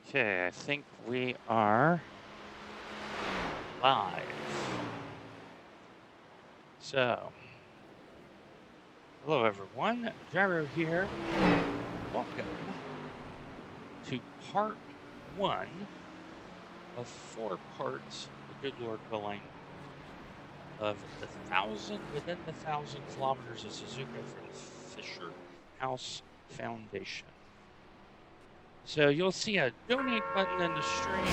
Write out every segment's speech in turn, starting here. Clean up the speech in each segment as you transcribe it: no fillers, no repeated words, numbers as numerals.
Okay, I think we are live. So, hello everyone, Gyro here. Welcome to part one of 4 parts, the good Lord willing, of the 1,000 kilometers of Suzuka for the Fisher House Foundation. So you'll see a donate button in the stream.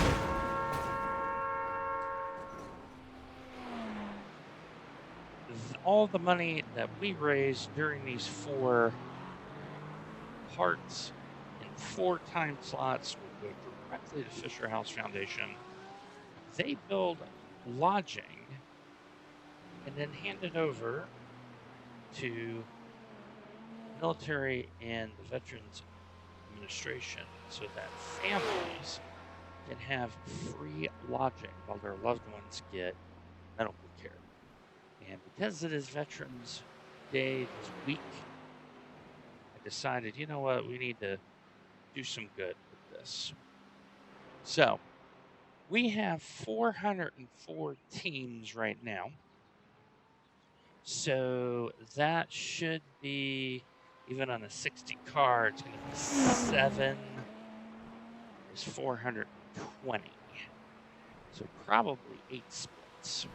All the money that we raise during these 4 parts in 4 time slots will go directly to Fisher House Foundation. They build lodging and then hand it over to military and the Veterans Administration so that families can have free lodging while their loved ones get medical care. And because it is Veterans Day this week, I decided, you know what, we need to do some good with this. So, we have 404 teams right now. So that should be, even on a 60 car, it's going to be 7 is 420. So probably 8 splits.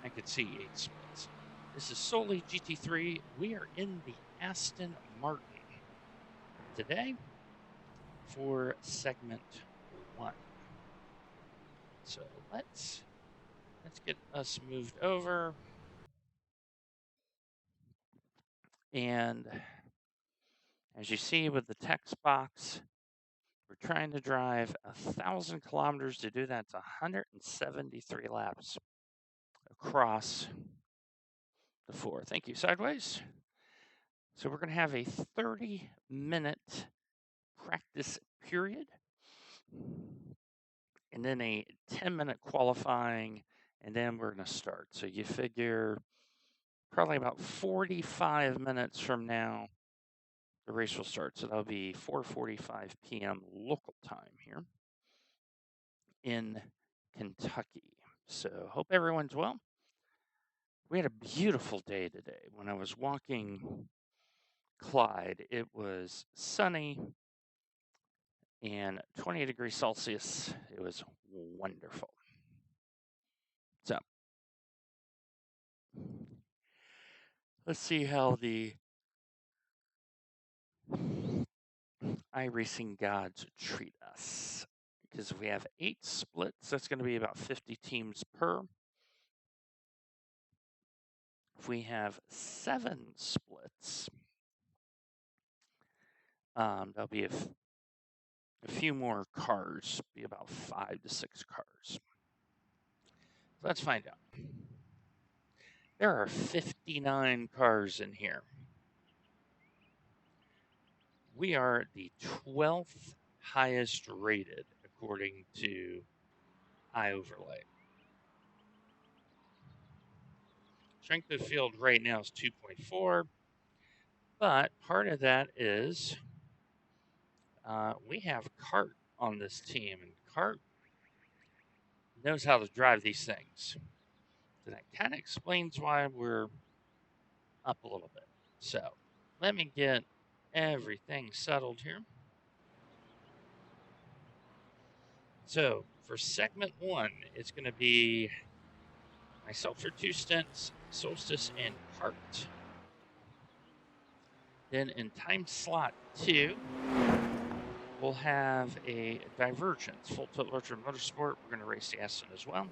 I could see 8 splits. This is solely GT3. We are in the Aston Martin today for segment 1. So let's get us moved over. And as you see with the text box, we're trying to drive 1,000 kilometers. To do that, it's 173 laps across the 4. Thank you, Sideways. So we're going to have a 30-minute practice period and then a 10-minute qualifying, and then we're going to start. So you figure probably about 45 minutes from now, the race will start. So that'll be 4:45 p.m. local time here in Kentucky. So hope everyone's well. We had a beautiful day today. When I was walking Clyde, it was sunny and 28 degrees Celsius. It was wonderful. So let's see how the iRacing gods treat us. Because if we have 8 splits, that's going to be about 50 teams per. If we have 7 splits, there'll be a few more cars, be about 5 to 6 cars. Let's find out. There are 59 cars in here. We are the 12th highest rated according to iOverlay. Strength of field right now is 2.4, but part of that is we have Cart on this team, and Cart knows how to drive these things. So that kind of explains why we're up a little bit. So let me get everything settled here. So for segment 1, it's going to be myself for 2 stints, Solstice and Cart. Then in time slot 2, we'll have a Divergence, Full Tilt Ultra Motorsport. We're going to race the Aston as well.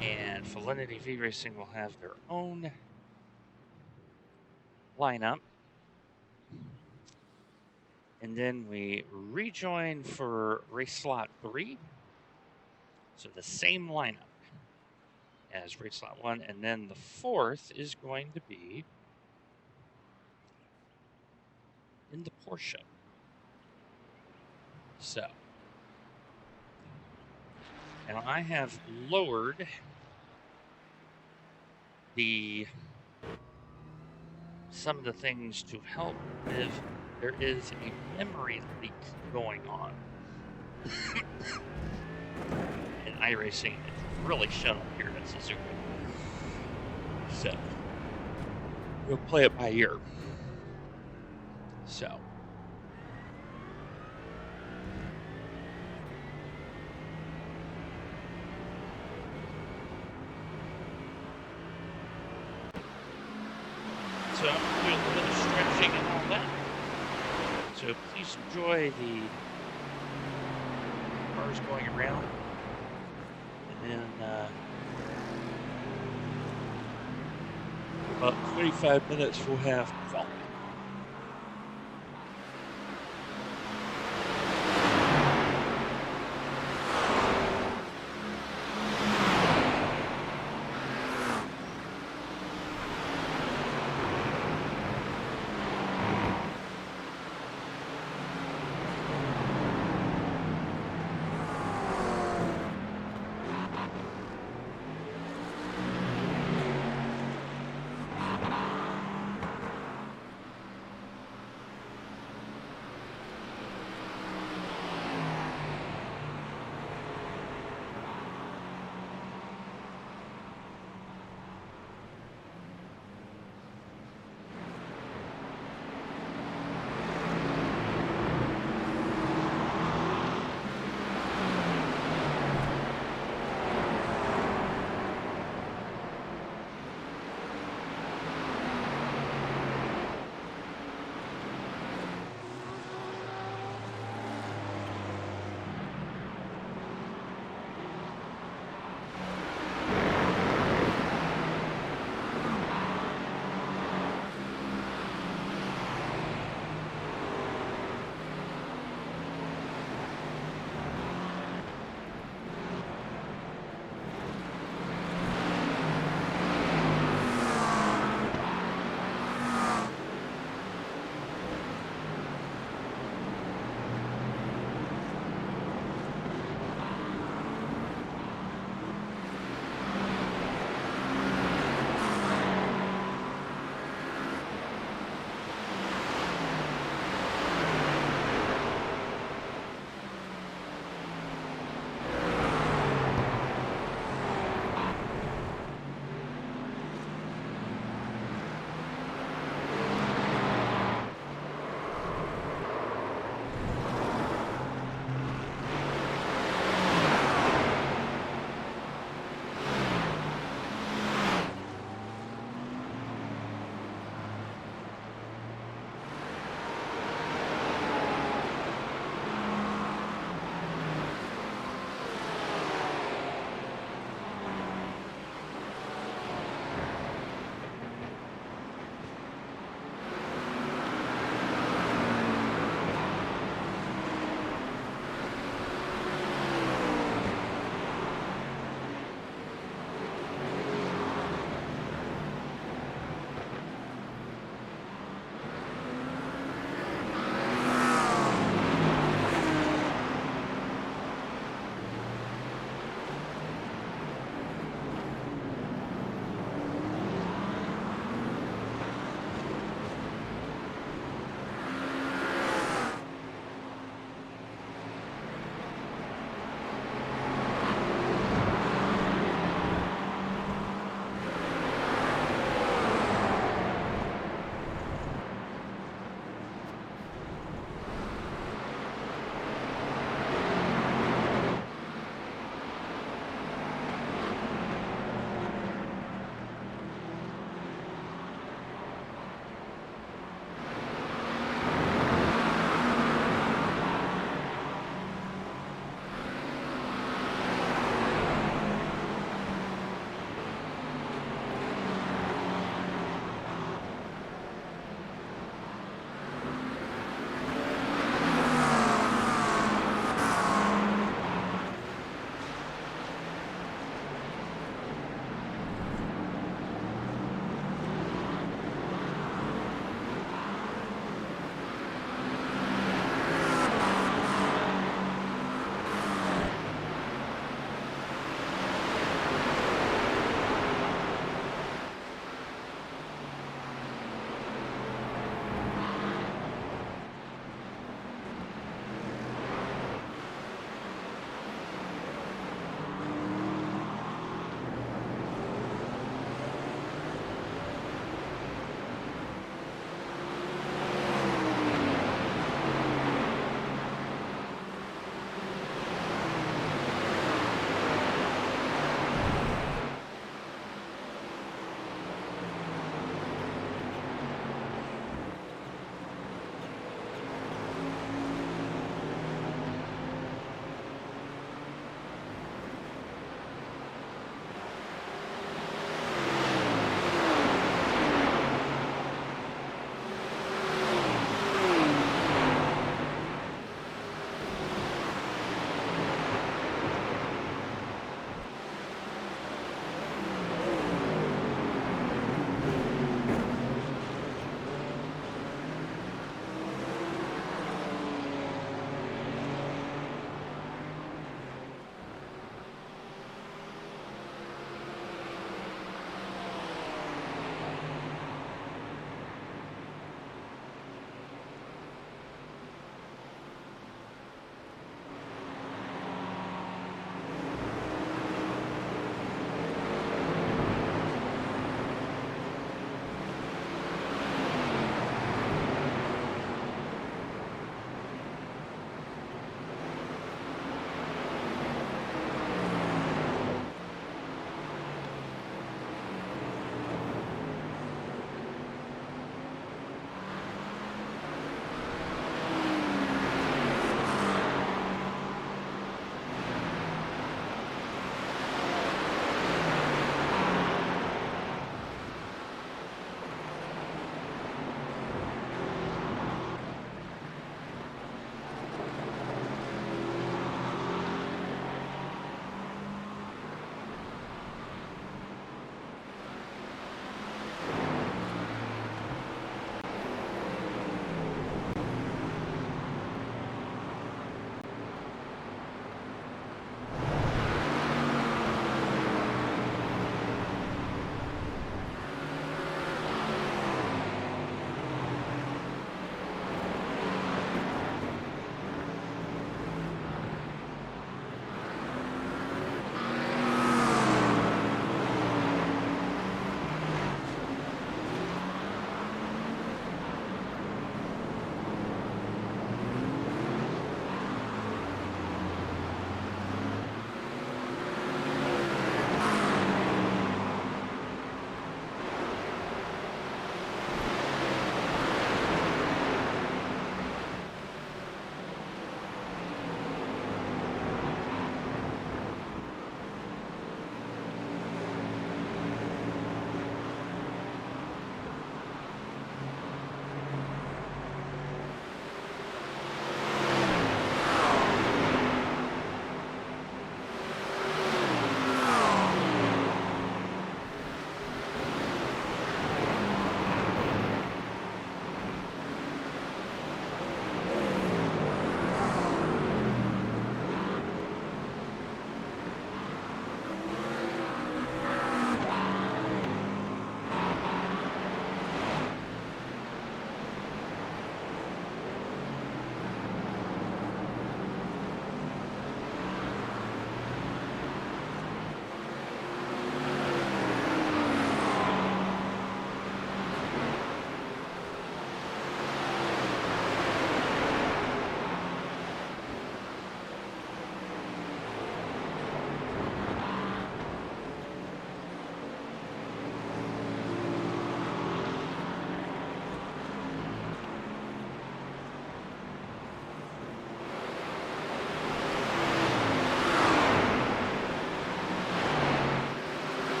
And Felinity V Racing will have their own lineup. And then we rejoin for race slot 3. So the same lineup as race slot 1. And then the 4th is going to be in the Porsche. So now I have lowered some of the things to help with there is a memory leak going on in iRacing. It's really shown up here at Suzuka. So we'll play it by ear. So I'm doing a little bit of stretching and all that. So please enjoy the cars going around. And then about 25 minutes we'll have quality.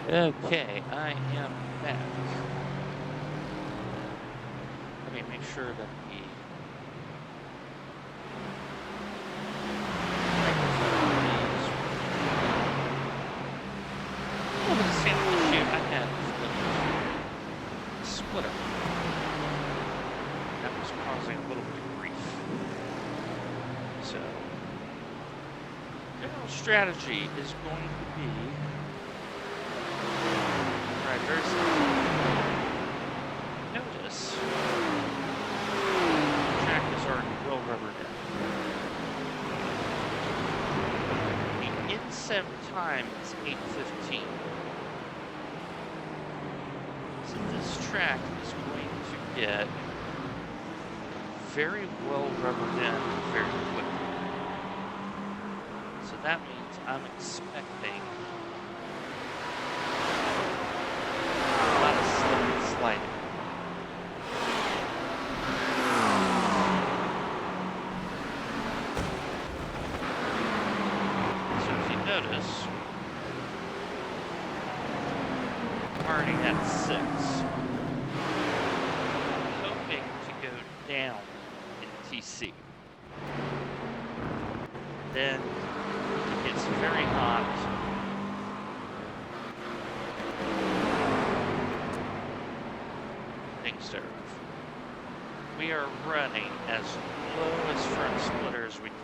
Okay, I am back. Let me make sure that the over the sample issue I had with the splitter. That was causing a little bit of grief. So, general strategy is going to be right, very simple. Notice the track is already well rubbered in. The inset time is 8:15. So this track is going to get very well rubbered in very quickly. So that means I'm expecting a lot of slip and sliding. So if you notice, I'm already at 6. I'm hoping to go down in TC. Then it gets very hot. Things start. We are running as low as front splitter as we can.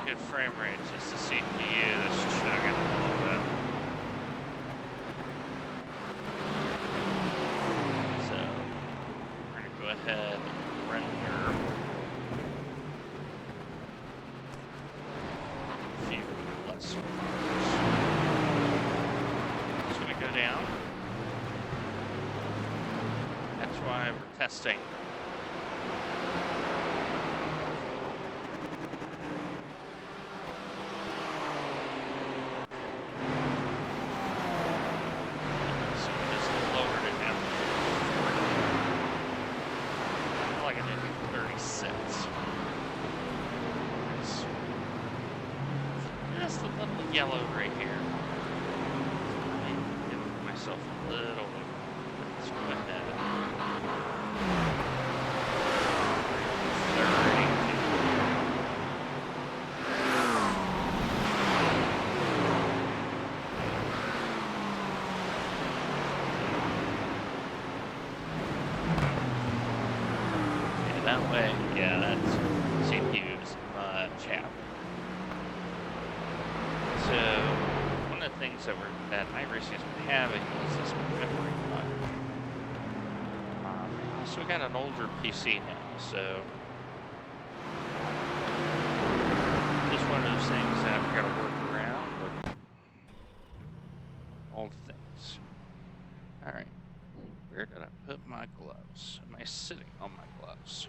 Good frame rate, just the CPU that's chugging a little bit. So, we're going to go ahead and render a few less cars. So we go down. That's why we're testing. Yellow right here. Give myself a little. Let's go ahead. 30. Yeah, that way, yeah, that's CPU's much happier. So, one of the things that iRacing has been having is this memory button. So we got an older PC now, so just one of those things that I've got to work around, but old things. Alright, where did I put my gloves? Am I sitting on my gloves?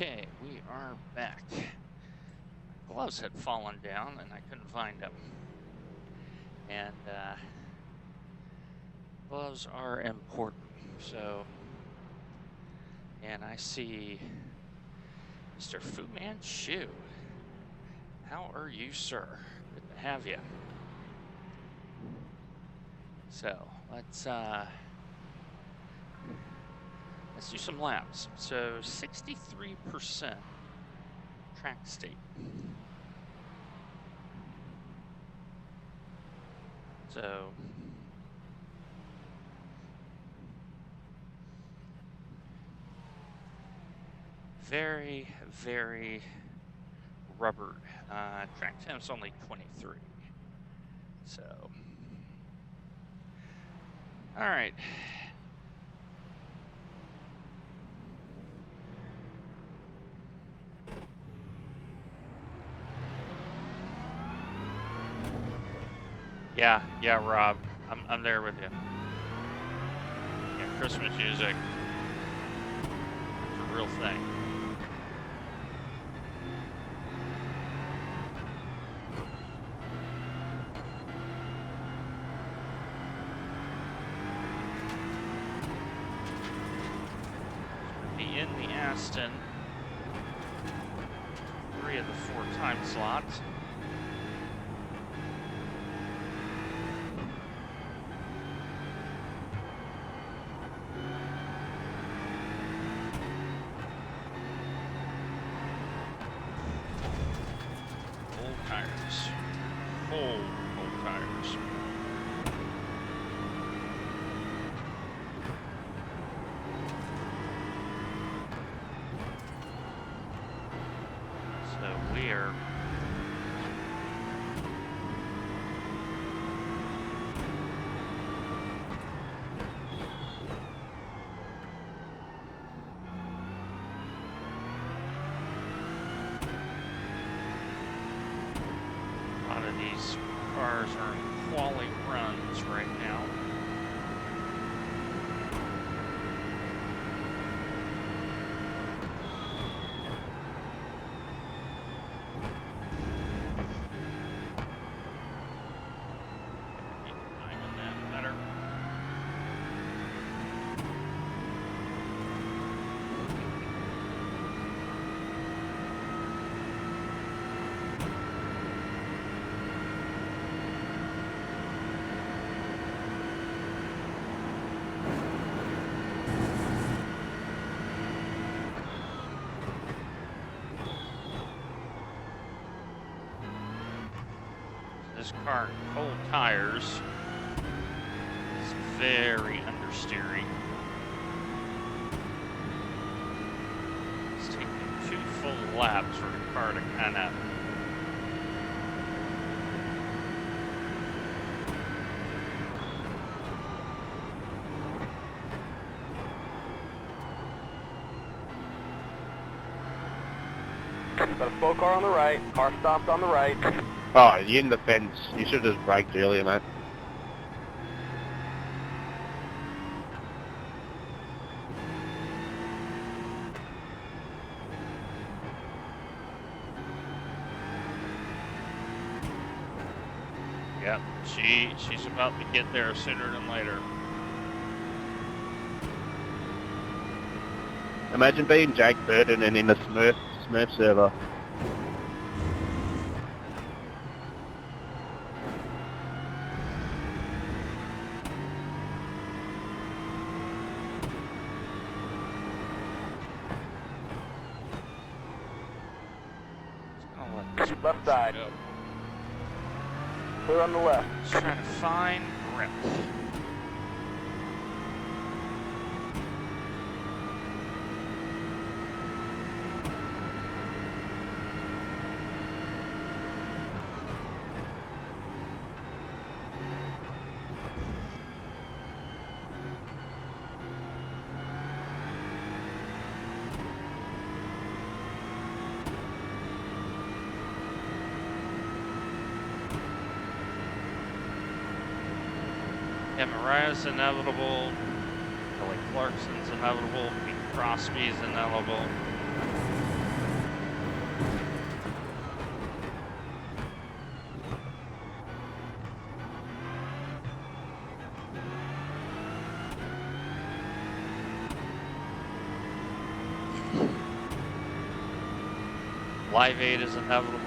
Okay, we are back. My gloves had fallen down and I couldn't find them. And gloves are important. So, and I see Mr. Fu Manchu. How are you, sir? Good to have you. So let's do some laps. So 63% track state. So very, very rubbered. Track temp's only 23. So, all right. Yeah, Rob. I'm there with you. Yeah, Christmas music. It's a real thing. Be in the Aston. 3 of the 4 time slots. Old tires. So we're a lot of these cars are in quali runs right now. Timing that better. This car, cold tires, is very understeering. It's taking 2 full laps for the car to kind of Got a slow car on the right, car stopped on the right. Oh, you're in the fence. You should have just braked earlier, mate. Yep, she's about to get there sooner than later. Imagine being Jake Burton and in the Smurf server. Left side. Go. Clear on the left. Just trying to find grip. Yeah, Mariah's inevitable. Kelly Clarkson's inevitable. Pete Crosby's inevitable. Live Aid is inevitable.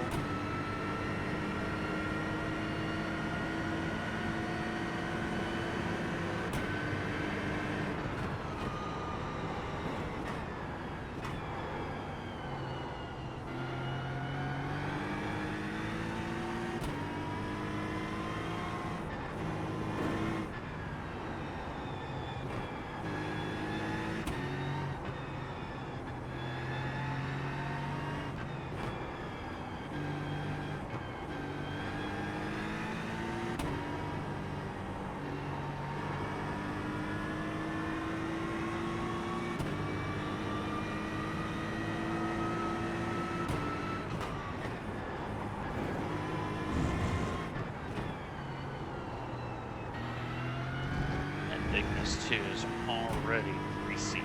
Ignis 2 is already greasy.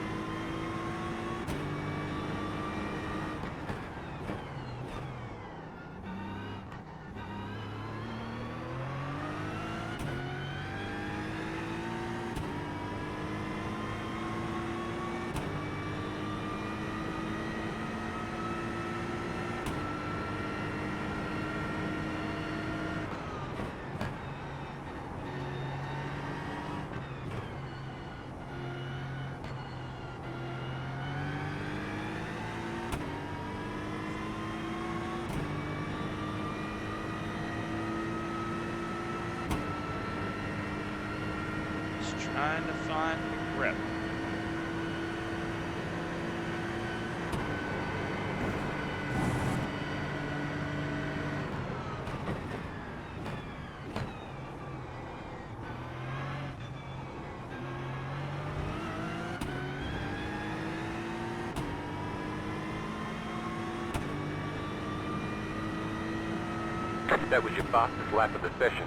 Trying to find the grip. That was your fastest lap of the session.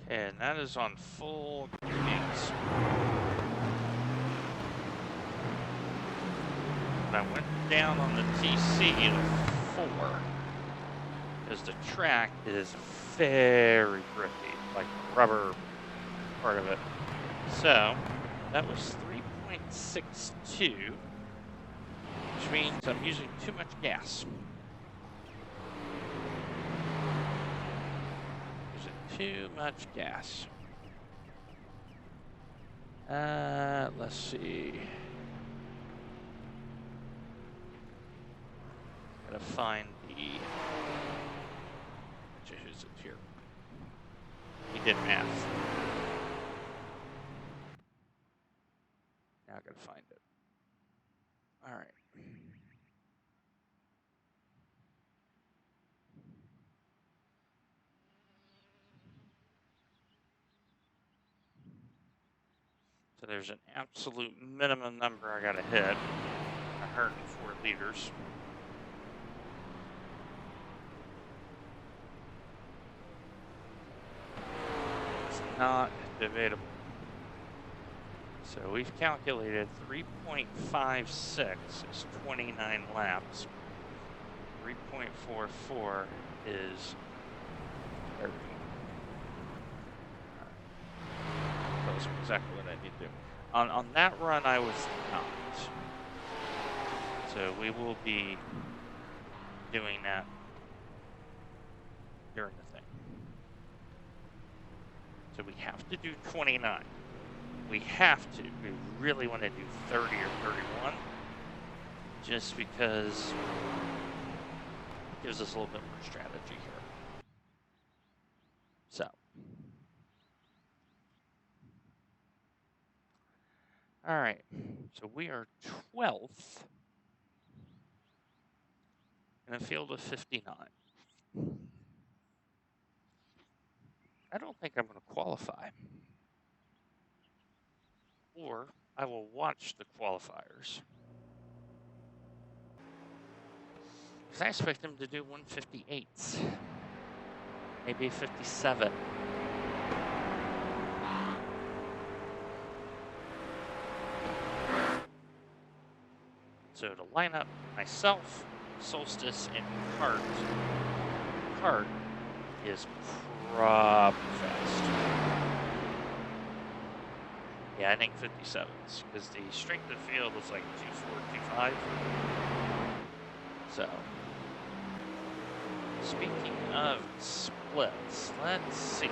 And that is on full gains. I went down on the TC to 4 because the track is very grippy, like the rubber part of it. So that was 3.62, which means I'm using too much gas. Too much gas. Let's see. Gotta find the. Who's it here? He did math. Now I gotta find it. All right. So there's an absolute minimum number I gotta hit, 104 liters. It's not debatable. So we've calculated 3.56 is 29 laps. 3.44 is 30. Tells me exactly what I need to do. On that run, I was not. So we will be doing that during the thing. So we have to do 29. We have to. We really want to do 30 or 31, just because it gives us a little bit more strategy here. So. All right, so we are 12th in a field of 59. I don't think I'm going to qualify. Or I will watch the qualifiers. Because I expect them to do 158. Maybe 57. So to line up myself, Solstice, and Cart. Cart is probably fast. Yeah, I think 57s, because the strength of field was like 24, 25. So, speaking of splits, let's see.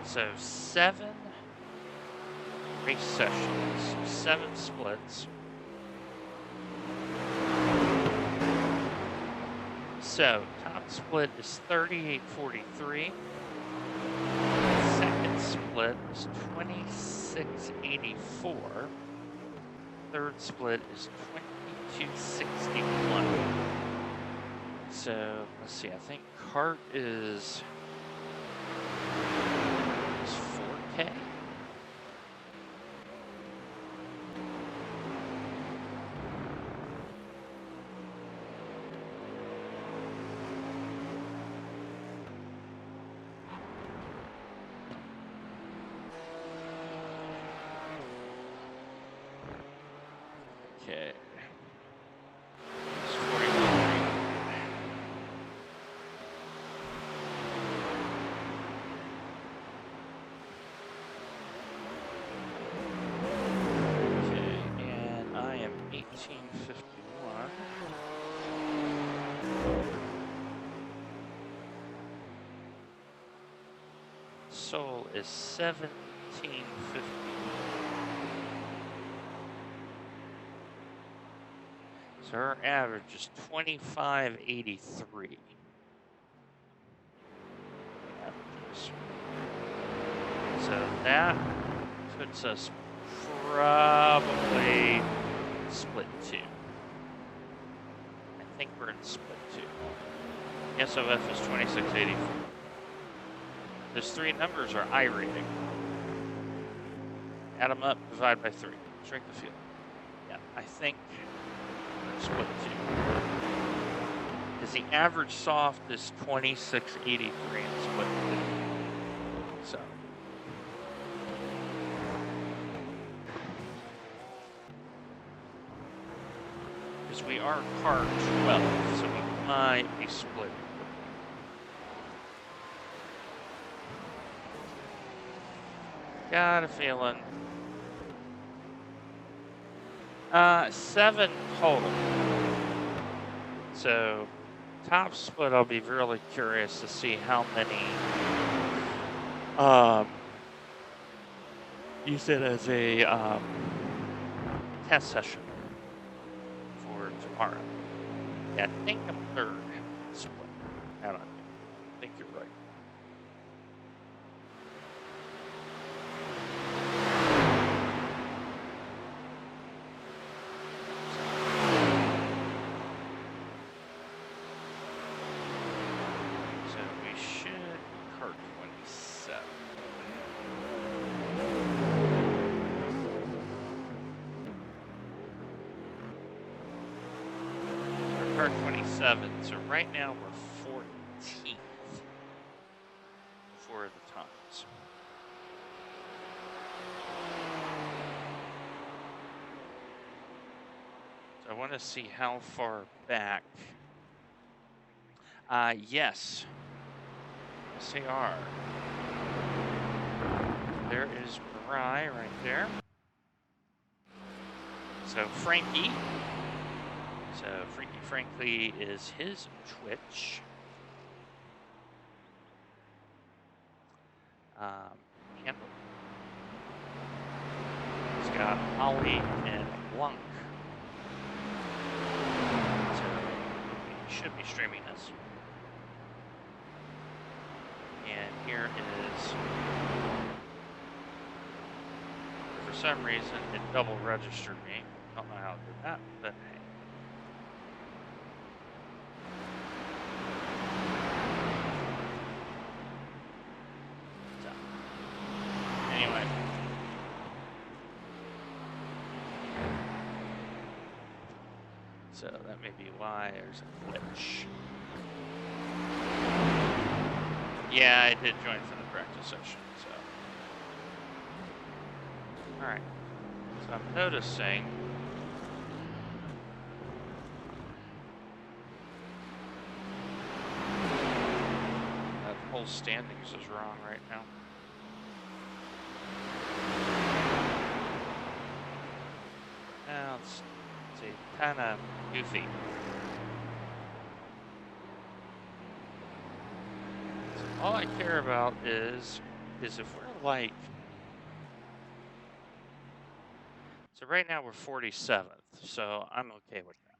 So 7 race sessions, 7 splits. So top split is 38.43. Second split is 26.84. Third split is 22.61. So let's see. I think kart is 4K. Okay. It's 41. Okay, and I am 1851. Soul is 1750. So her average is 25.83. Averages. So that puts us probably split 2. I think we're in split 2. SOF is 26.84. Those 3 numbers are I rating. Add them up, divide by 3. Strength of field. Yeah, I think split 2. Because the average soft is 26.83 and split 2. So. Because we are car 12, so we might be split. Got a feeling. 7 total. So, top split, I'll be really curious to see how many use it as a test session for tomorrow. Yeah, I think I'm 3rd split. I don't know. I think you're right. So we should kart 27. Kart 27. So right now we're 14th for the times. So I want to see how far back. Yes. Yes, they are. There is Bry right there. So Frankie. So Freaky Frankly is his Twitch. Handle. He's got Ollie and Blanc. So he should be streaming this. And here is, for some reason, it double registered me. Don't know how to do that, but hey. Anyway. So that may be why there's a glitch. Yeah, I did join for the practice session, so. Alright. So So I'm noticing that whole standings is wrong right now. Now it's kind of goofy. So all I care about is if we're like, so right now we're 47th, so I'm okay with that.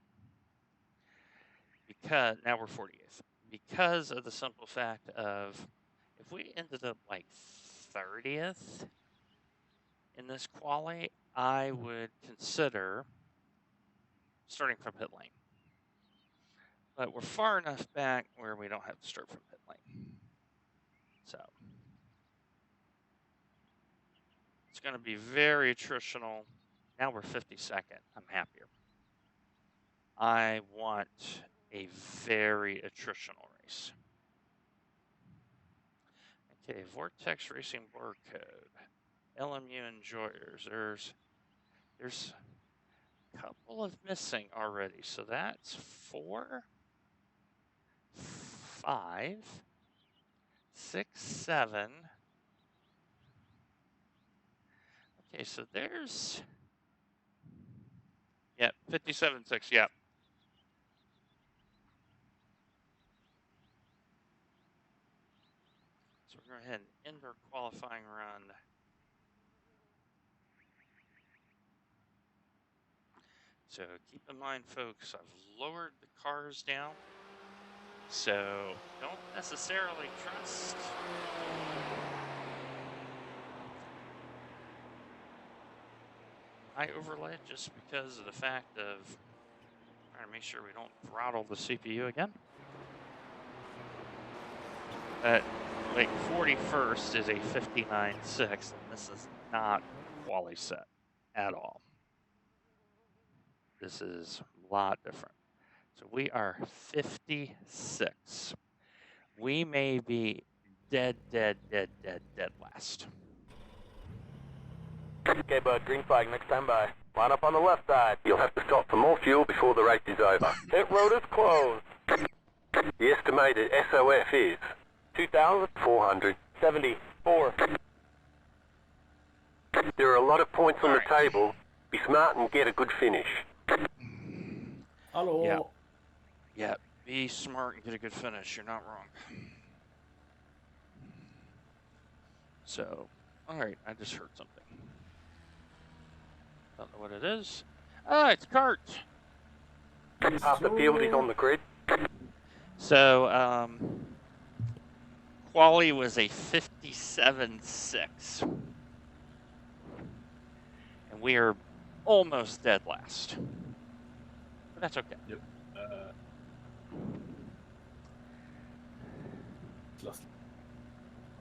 Because now we're 48th. Because of the simple fact of if we ended up like 30th in this quali, I would consider starting from pit lane. But we're far enough back where we don't have to start from pit lane. So it's going to be very attritional. Now we're 52nd. I'm happier. I want a very attritional race. Okay, Vortex Racing barcode. LMU Enjoyers. There's a couple of missing already. So that's 4, 5, 6, 7. Okay, so there's, yeah, 57.6, yeah. So we're going to go ahead and end our qualifying run. So keep in mind, folks, I've lowered the cars down. So don't necessarily trust my overlay just because of the fact of trying to make sure we don't throttle the CPU again. But like 41st is a 59.6, and this is not quali set at all. This is a lot different. So we are 56. We may be dead last. Okay, bud, green flag next time by. Line up on the left side. You'll have to stop for more fuel before the race is over. Pit road is closed. The estimated SOF is 2,474. There are a lot of points on the table. Be smart and get a good finish. Hello. Yeah, be smart and get a good finish. You're not wrong. So, all right, I just heard something. Don't know what it is. Ah, it's Kart. Half the field is on the grid. So, quali was a 57.6. And we are almost dead last. But that's okay. Yep. Last.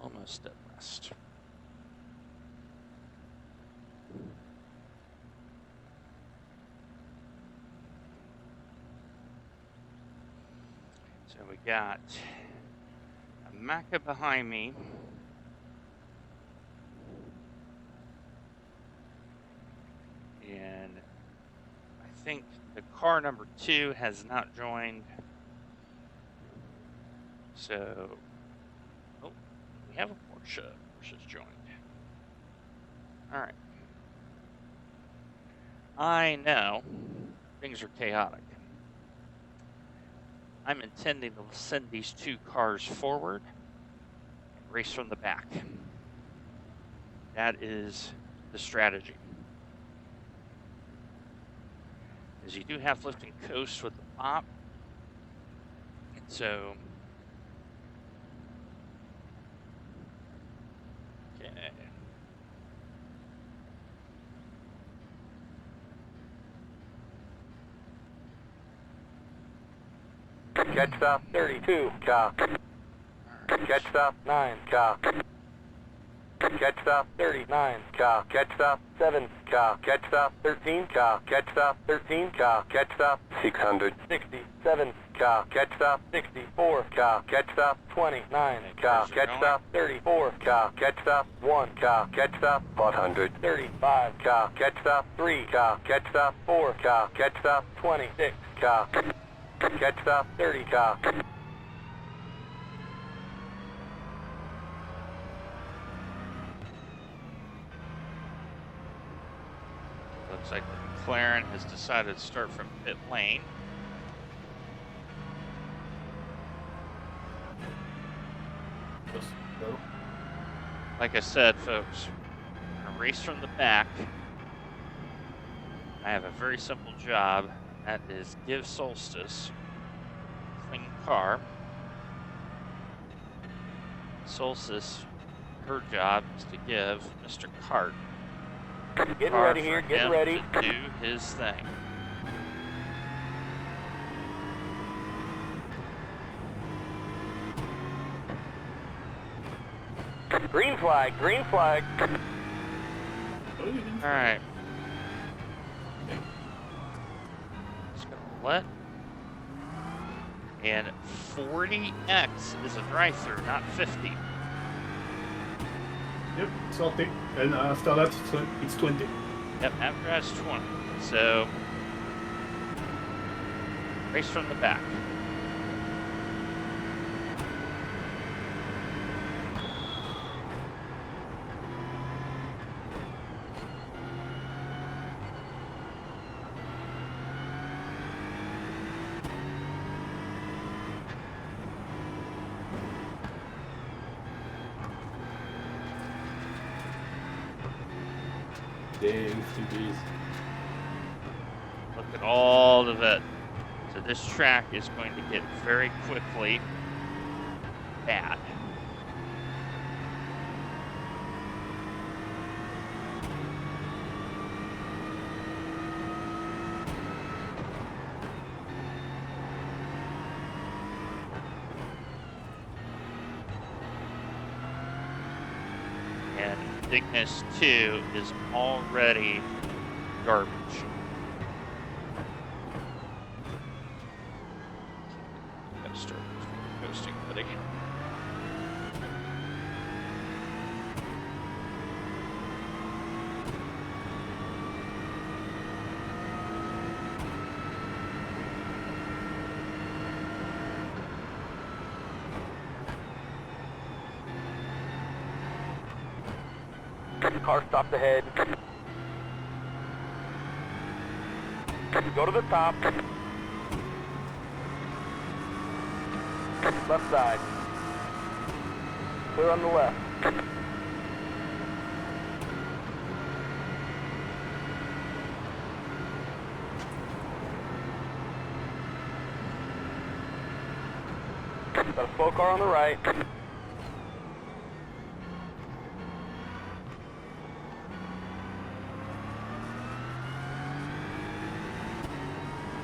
Almost dead last. So we got a Macca behind me. And I think the car number 2 has not joined. So, oh, we have a Porsche. Porsche's joined. All right. I know things are chaotic. I'm intending to send these 2 cars forward and race from the back. That is the strategy. Because you do have lift and coast with the pop. And so, okay. Jet stop 32, car. Jet stop 9, car. catch stop, 39, car, catch stop, 7, car, catch stop, 13, car, catch stop, 13, car, catch stop, 600, 67, car, catch stop, 64, car, catch stop, 29, car, catch stop, 34, car, catch stop, 1, car, catch stop, 500, 35, car, catch stop, 3, car, catch stop, 4, car, catch stop, 26, car, catch stop, 30, car. Looks like the McLaren has decided to start from pit lane. Just go. Like I said, folks, we're gonna race from the back. I have a very simple job. That is give Solstice a clean car. Solstice, her job is to give Mr. Cart Getting ready here, getting ready. to do his thing. Green flag, green flag. All right. Just gonna let. And 40X is a drive-through, not 50. Yep, salty. And after that, it's 20. Yep, after that's 20. So, race from the back. Damn, 50Bs. Look at all of it. So this track is going to get very quickly bad. And Dignus 2 is already garbage. Gotta start coasting, buddy. Car stopped ahead. Go to the top. Left side. Clear on the left. Got a slow car on the right.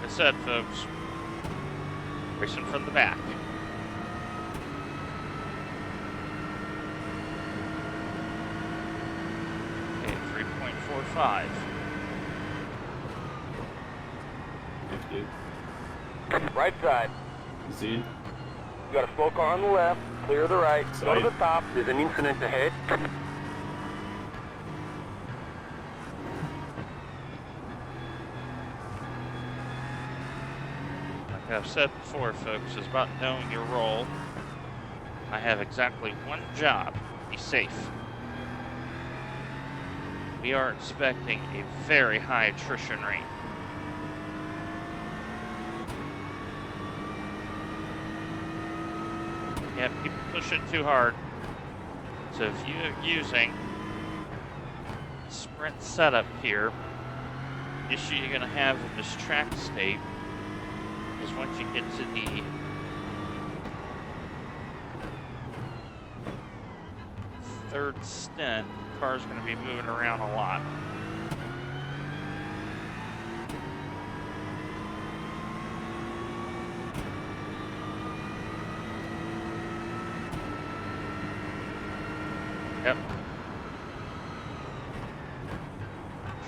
Like I said, folks, racing from the back. Okay, 3.45. 50. Right side. See? You got a slow car on the left. Clear the right. Go to Side. the top. There's an incident ahead. Like I've said before, folks, is about knowing your role. I have exactly one job: be safe. We are expecting a very high attrition rate. Yeah, people push it too hard. So if you're using sprint setup here, the issue you're going to have with this track state is once you get to the third stint, the car's going to be moving around a lot. Yep.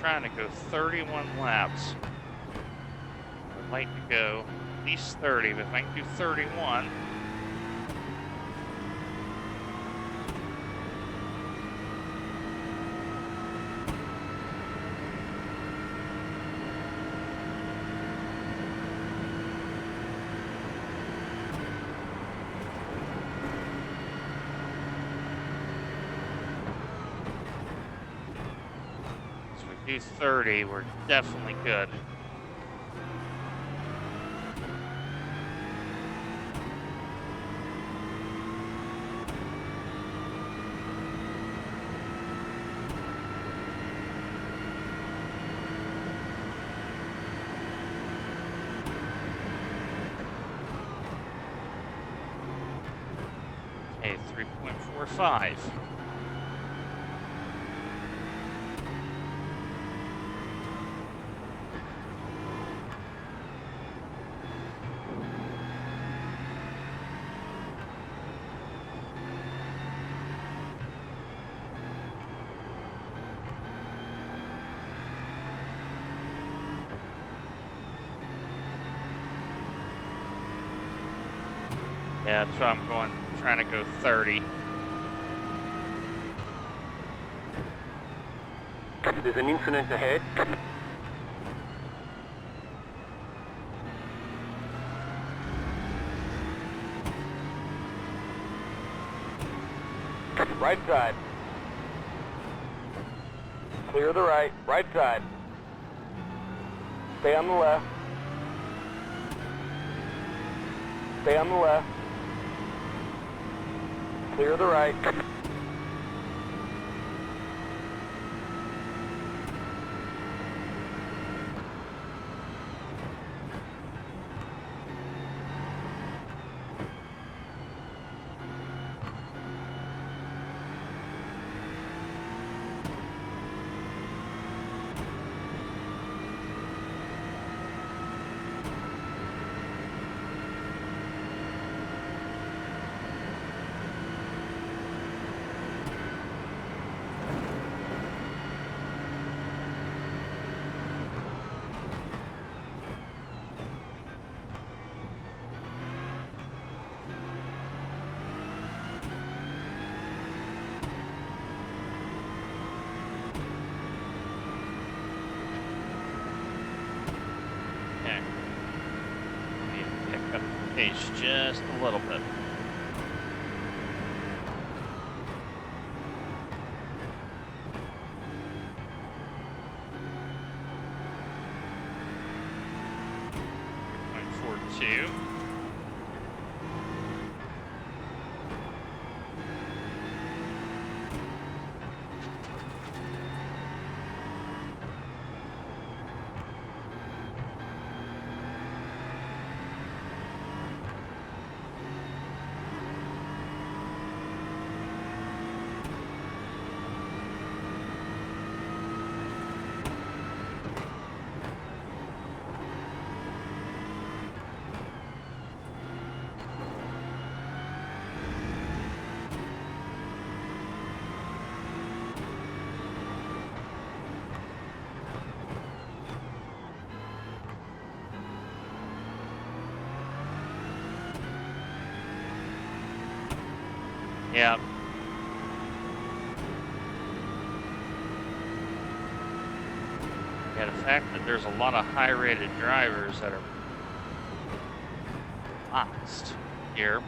trying to go 31 laps. I'd like to go at least 30, but if I can do 31. Do 30, we're definitely good. Okay, 3.45. Yeah, that's why I'm trying to go 30. There's an incident ahead. Right side. Clear the right. Right side. Stay on the left. Stay on the left. Clear the right. Okay. Need to pick up the pace just a little bit. .42. Yeah. Yeah, the fact that there's a lot of high-rated drivers that are lost here.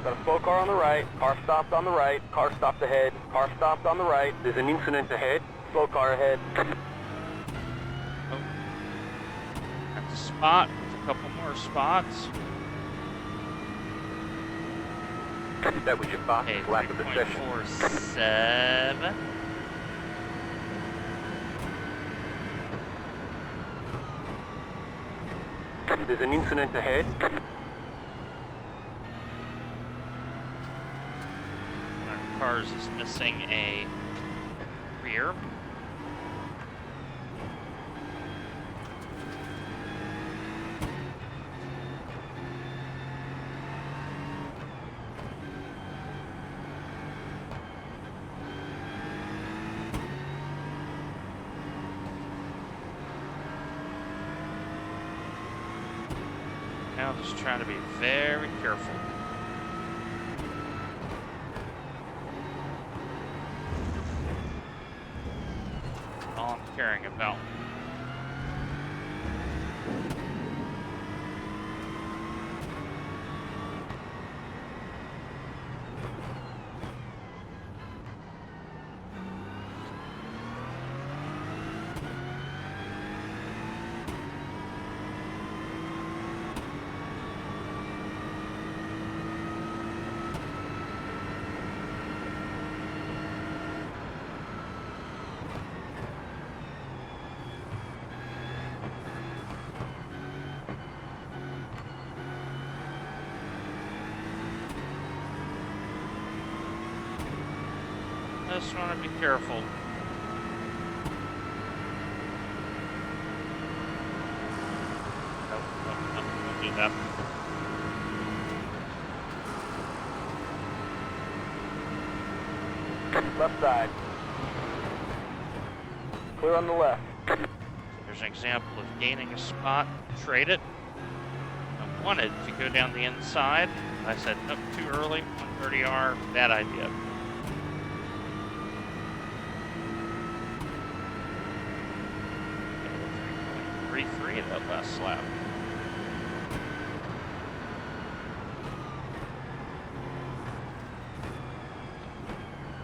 Got a slow car on the right. Car stopped on the right. Car stopped ahead. Car stopped on the right. There's an incident ahead. Slow car ahead. Oh. That's a spot. There's a couple more spots. That was your fastest lap of the session. 3.47. There's an incident ahead. One of our cars is missing a rear. Now just trying to be very careful. All I'm caring about. Just want to be careful. Nope, don't do that. Left side. Clear on the left. There's an example of gaining a spot, trade it. I wanted to go down the inside. I said, nope, too early, 130R, bad idea. Okay, 3.33 that last lap.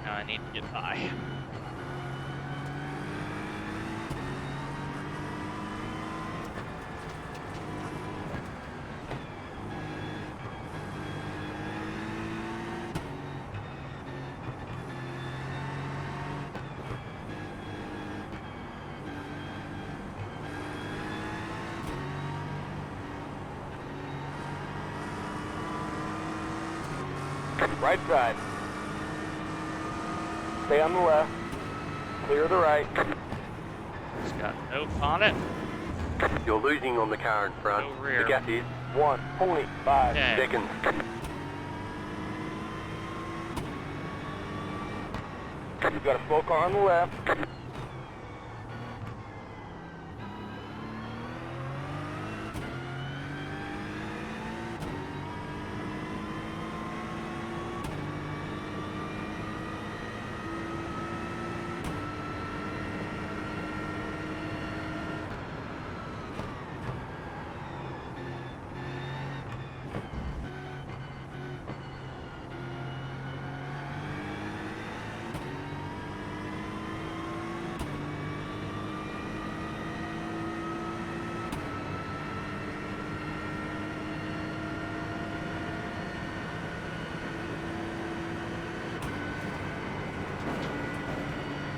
Now I need to get by. Right side. Stay on the left. Clear the right. It's got note on it. You're losing on the car in front. No rear. The gap is 1.5 Okay. seconds. You've got a slow car on the left.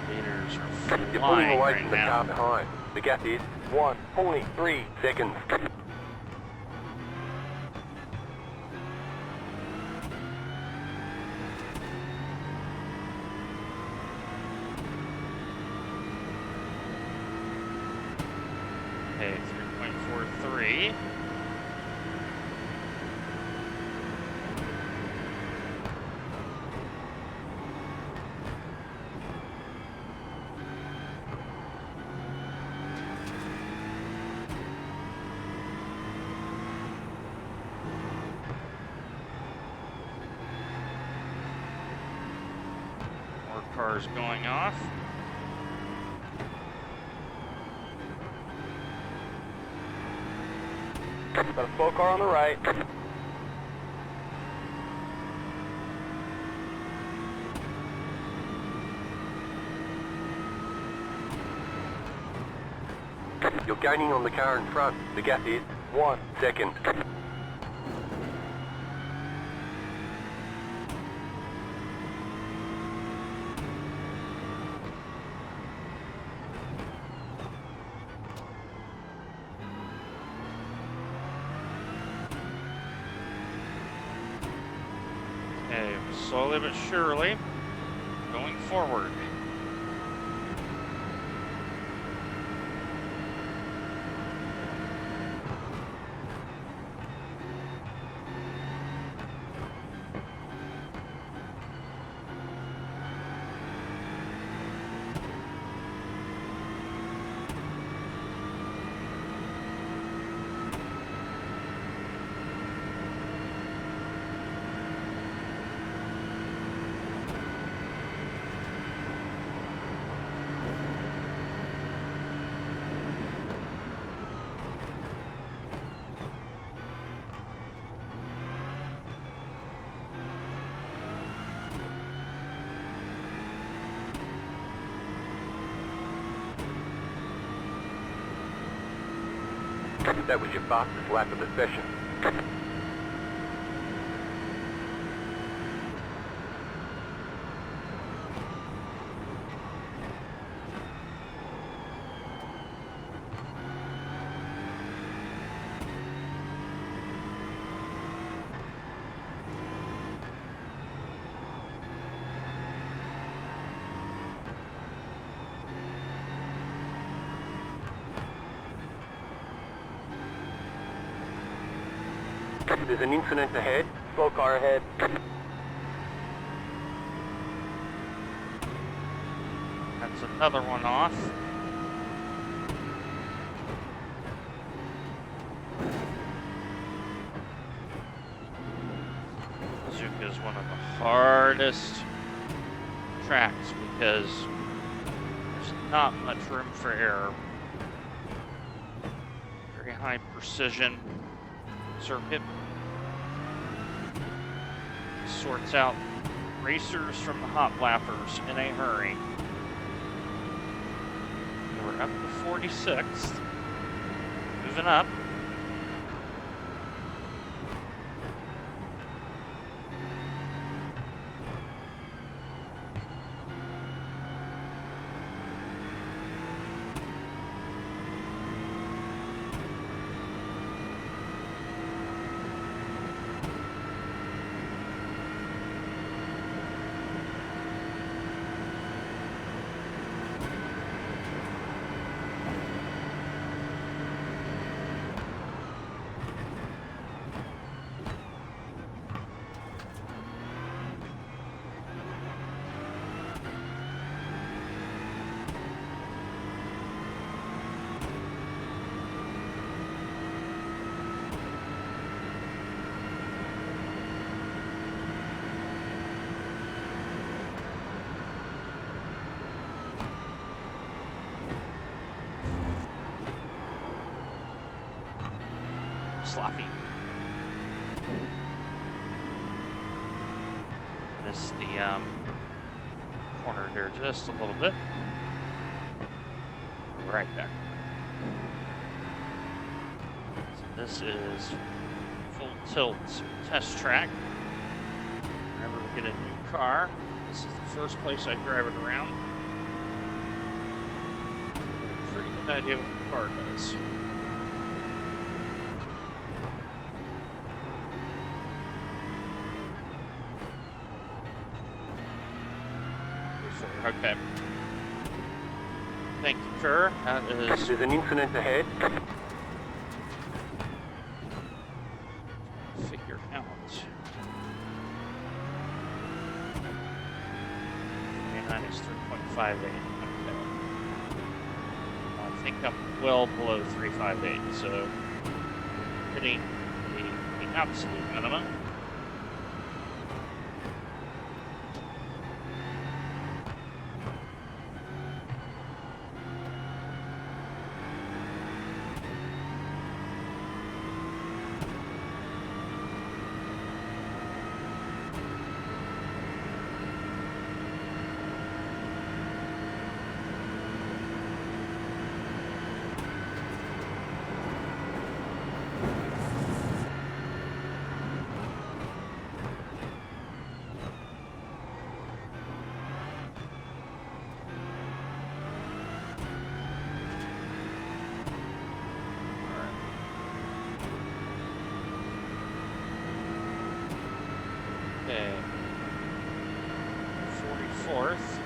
Leaders are You're pulling flying away right from the now. car behind. The gap is 1.3 seconds. Okay, 3.43. More cars going off. Got a slow car on the right. You're gaining on the car in front. The gap is 1 second. Okay, slowly but surely, going forward. That was your fastest lap of the session. There's an incident ahead. Slow car ahead. That's another one off. Suzuka is one of the hardest tracks because there's not much room for error. Very high precision circuit. Sorts out racers from the hot lappers in a hurry. We're up to 46th. Moving up. Sloppy. Missed the corner here just a little bit. Right back. So this is full tilt test track. Whenever we get a new car, this is the first place I drive it around. Pretty good idea what the car does. Okay. Thank you, Kerr. That is. There's an incident ahead. Figure out. 29 is 3.58. Okay. I think I'm well below 358, so hitting the absolute minimum. Okay. fourth.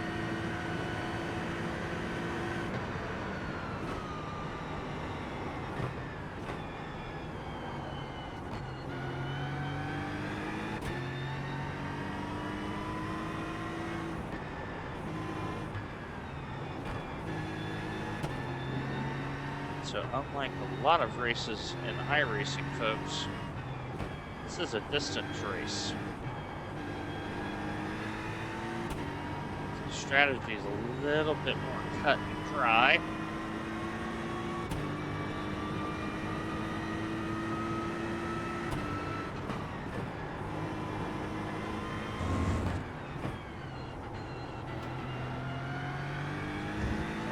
So unlike a lot of races in iRacing, folks, this is a distance race. So the strategy is a little bit more cut and dry.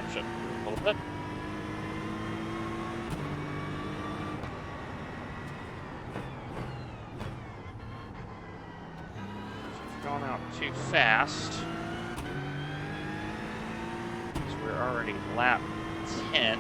Catch up a little bit. Going out too fast, because we're already lap 10.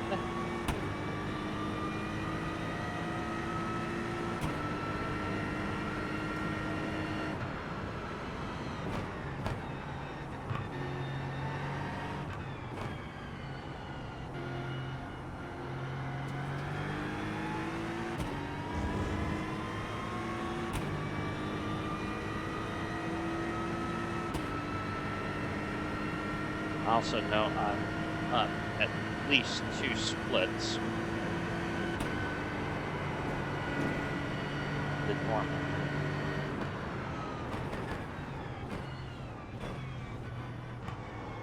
I also know I'm up at least 2 splits than normal.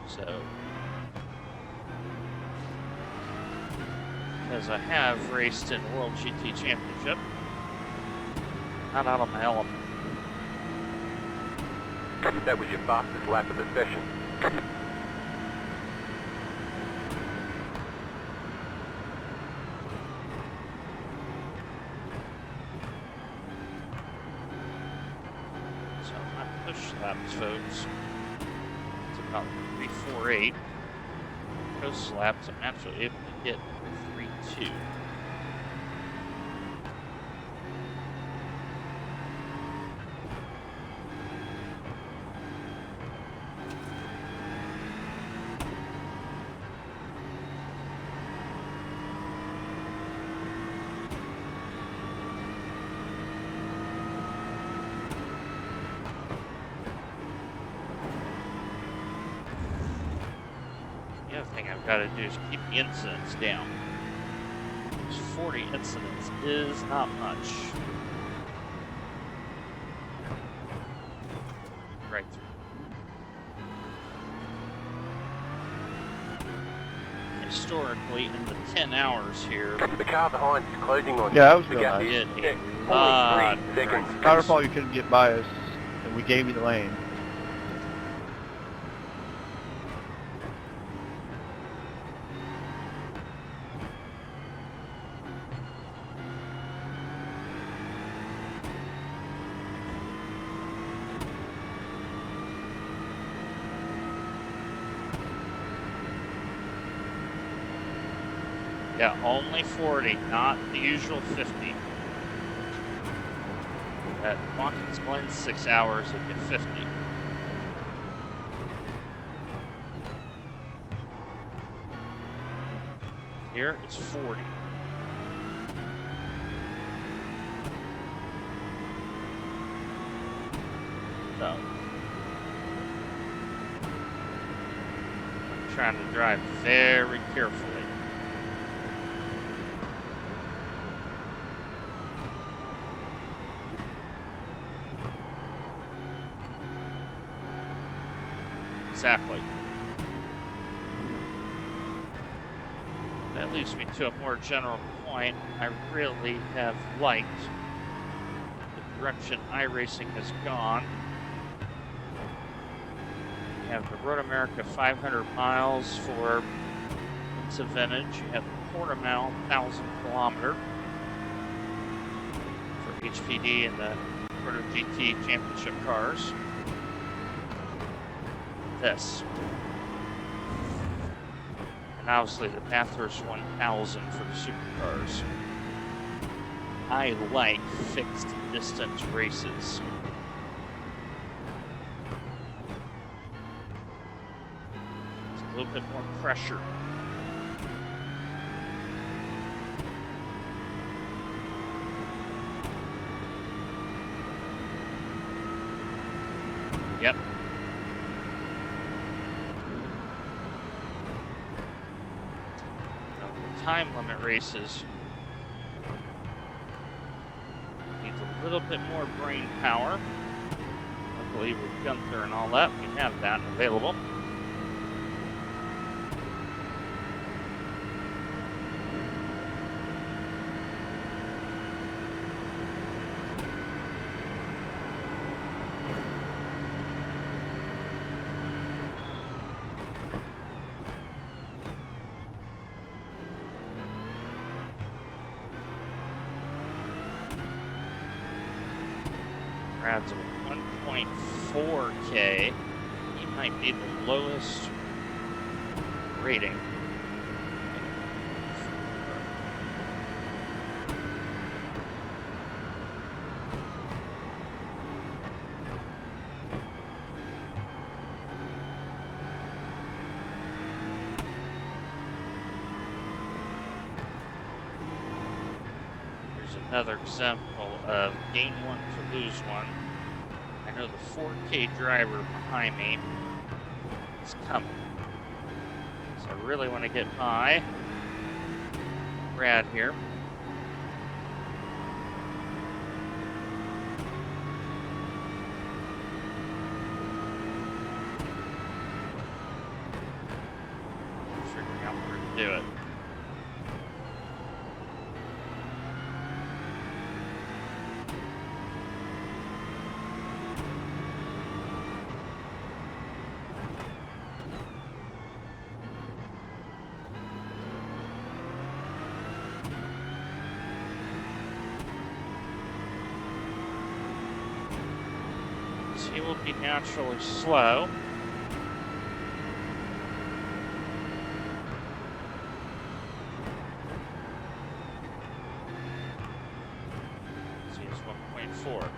So, because I have raced in World GT Championship, not out of my element. That was your fastest lap of the session. So my push laps, folks, it's about 3:48. Coast laps, I'm actually able to get 3:2. The other thing I've got to do is keep the incidents down. 40 incidents is not much. Right through. Historically, in the 10 hours here, The car behind is closing on you. Yeah, that was The real gap nice. is Did a 0.3 lot seconds. right. Our fault you couldn't get by us, and we gave you the lane. Yeah, only 40, not the usual 50. At Watkins Glen, 6 hours, it get 50. Here, it's 40. So, I'm trying to drive very carefully. Exactly. That leads me to a more general point. I really have liked the direction iRacing has gone. You have the Road America 500 miles for it's a vintage. You have the quarter mile 1,000 kilometer for HPD and the Proto GT Championship cars. This. And obviously the Bathurst 1000 for the supercars. I like fixed distance races. A little bit more pressure. Yep. Now, the time limit races needs a little bit more brain power. Luckily with Gunther and all that, we have that available. Brad's a 1.4K. He might be the lowest rating. Here's another example of gain one to lose one. I know the 4K driver behind me is coming. So I really want to get by Brad here. Figuring out where to do it. He will be naturally slow. See, it's 1.4.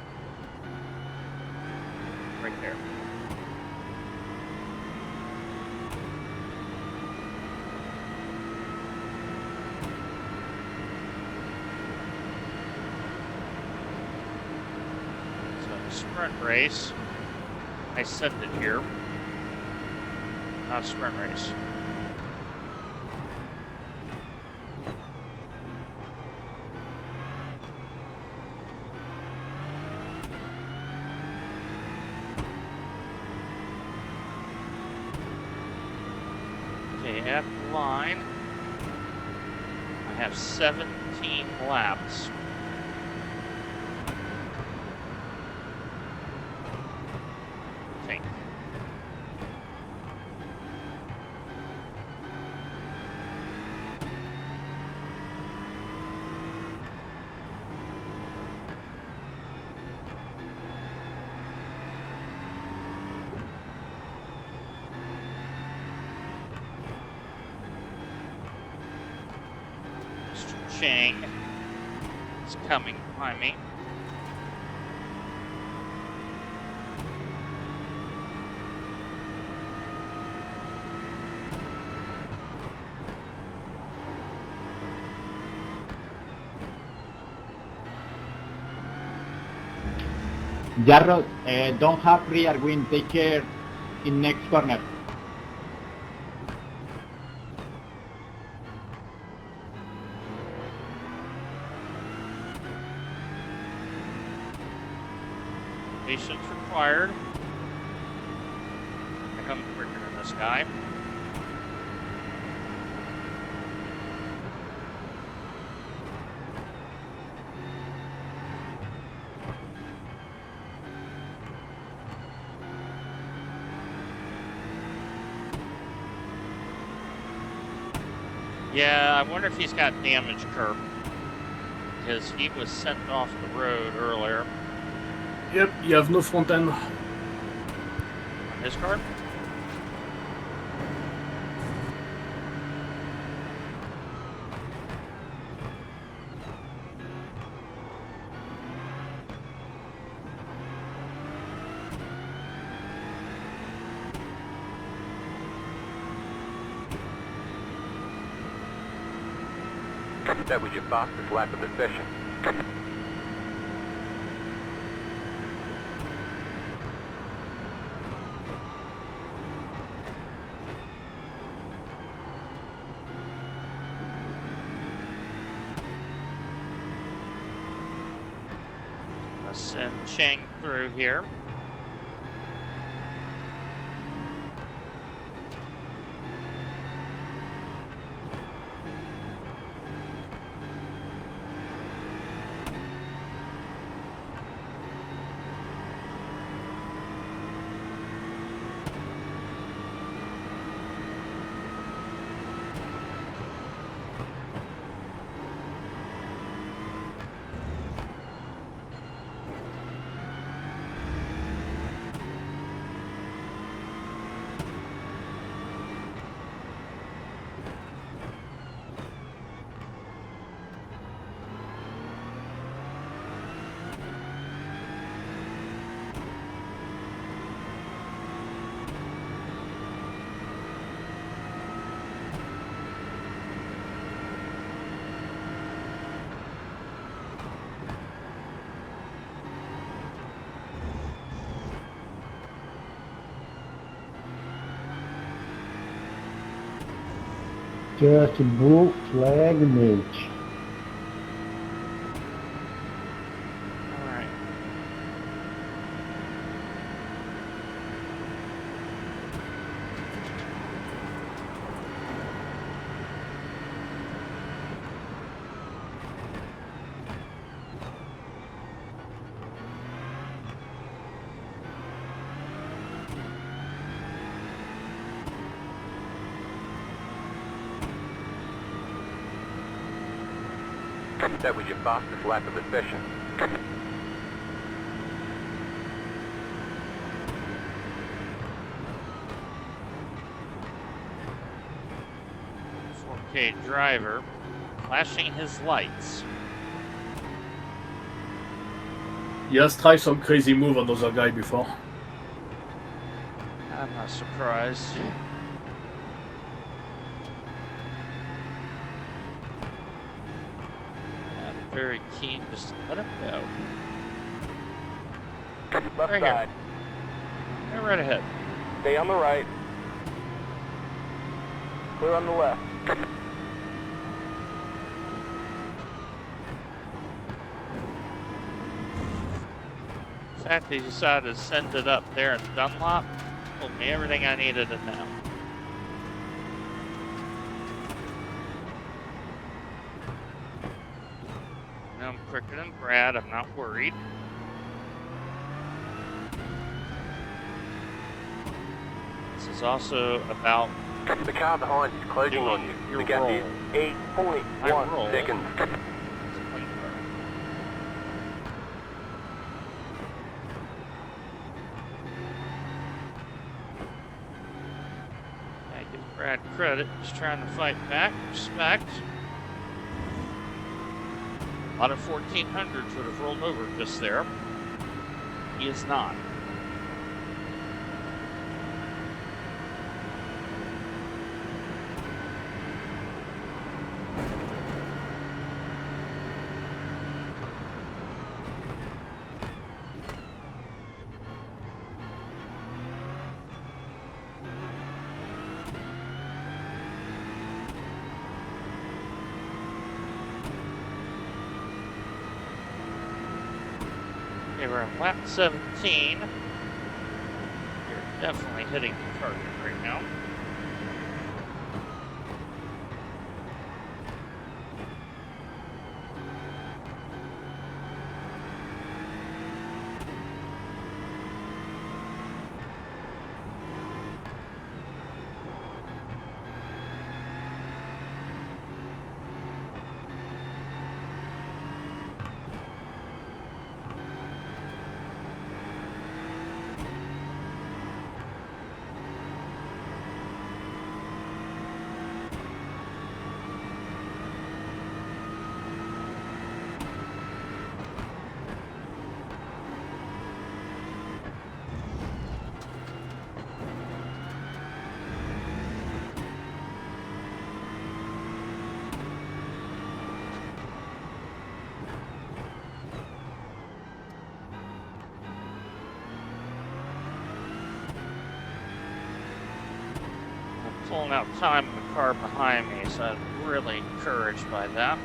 Right there. So sprint race. I sent it here. Not a sprint race. Okay, at the line, I have 17 laps. Chang is coming behind me. Jarrod, don't have rear wing, take care in next corner. Patience required. I come quicker than this guy. Yeah, I wonder if he's got damage curb. Because he was sent off the road earlier. Yep, you have no front end. On his car? That was your fastest lap of the session. Let's send Chang through here. Just blue flag match. All right. That was your fastest lap of the session. Driver flashing his lights. He has tried some crazy move on other guy before. I'm not surprised. I'm very keen just to let him go. Left Right side. Go right ahead. Stay on the right. Clear on the left. The fact that he decided to send it up there in Dunlop told me everything I needed to know. I'm quicker than Brad, I'm not worried. This is also about The car behind is closing on you. your The gap roll. is My roll. 8.1 seconds. I give Brad credit, just trying to fight back, respect. A lot of 1400s would have rolled over just there. He is not. Okay, we're on lap 17. You're definitely hitting the target right now. pulling out time in the car behind me, so I'm really encouraged by that.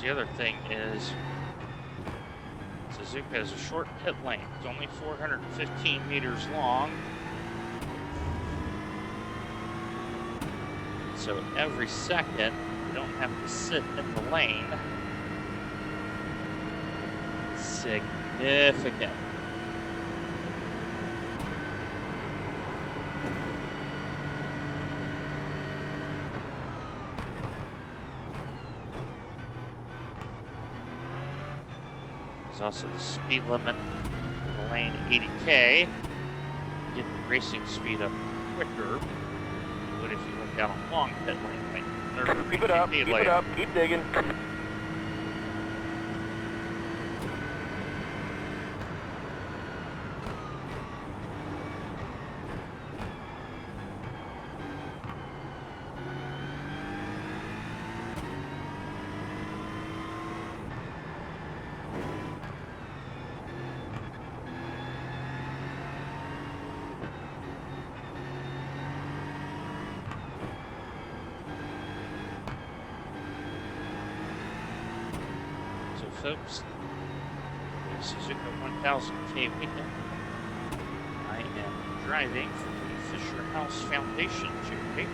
The other thing is Suzuka has a short pit lane. It's only 415 meters long. So every second, you don't have to sit in the lane. Significant. There's also the speed limit in the lane 80K. Get the racing speed up quicker. What if you look down a long pit lane? Like Keep it up, keep it up, keep digging. Folks, the Suzuka 1000K weekend. I am driving for the Fisher House Foundation charity.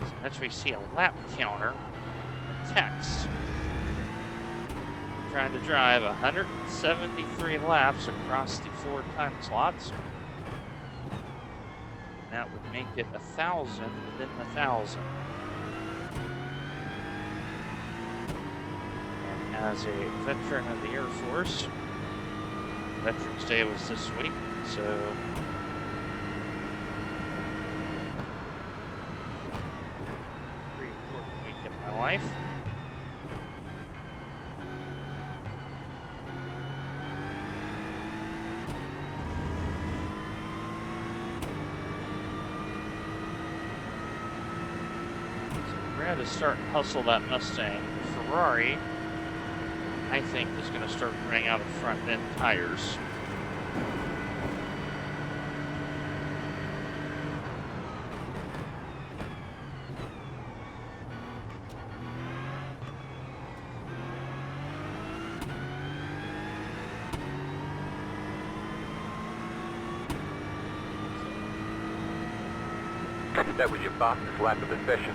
So that's where you see a lap counter, a text. I'm trying to drive 173 laps across the 4 time slots. And that would make it 1,000 within 1,000. As a veteran of the Air Force, Veterans Day was this week, so pretty important week in my life. So we're going to start and hustle that Mustang. Ferrari, I think, is going to start running out of front end tires. That was your fastest lap of the session.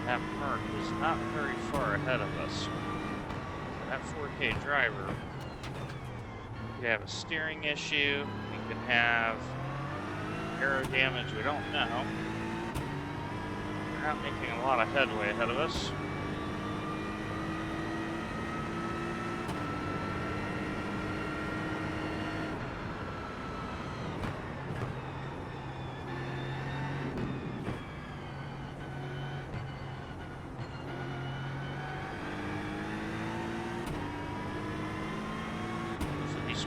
That Merc is not very far ahead of us. That 4K driver could have a steering issue, he could have aero damage, we don't know. We're not making a lot of headway ahead of us.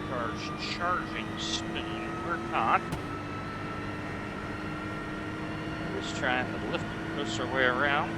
Cars charging soon. We're not. We're just trying to lift and push our way around.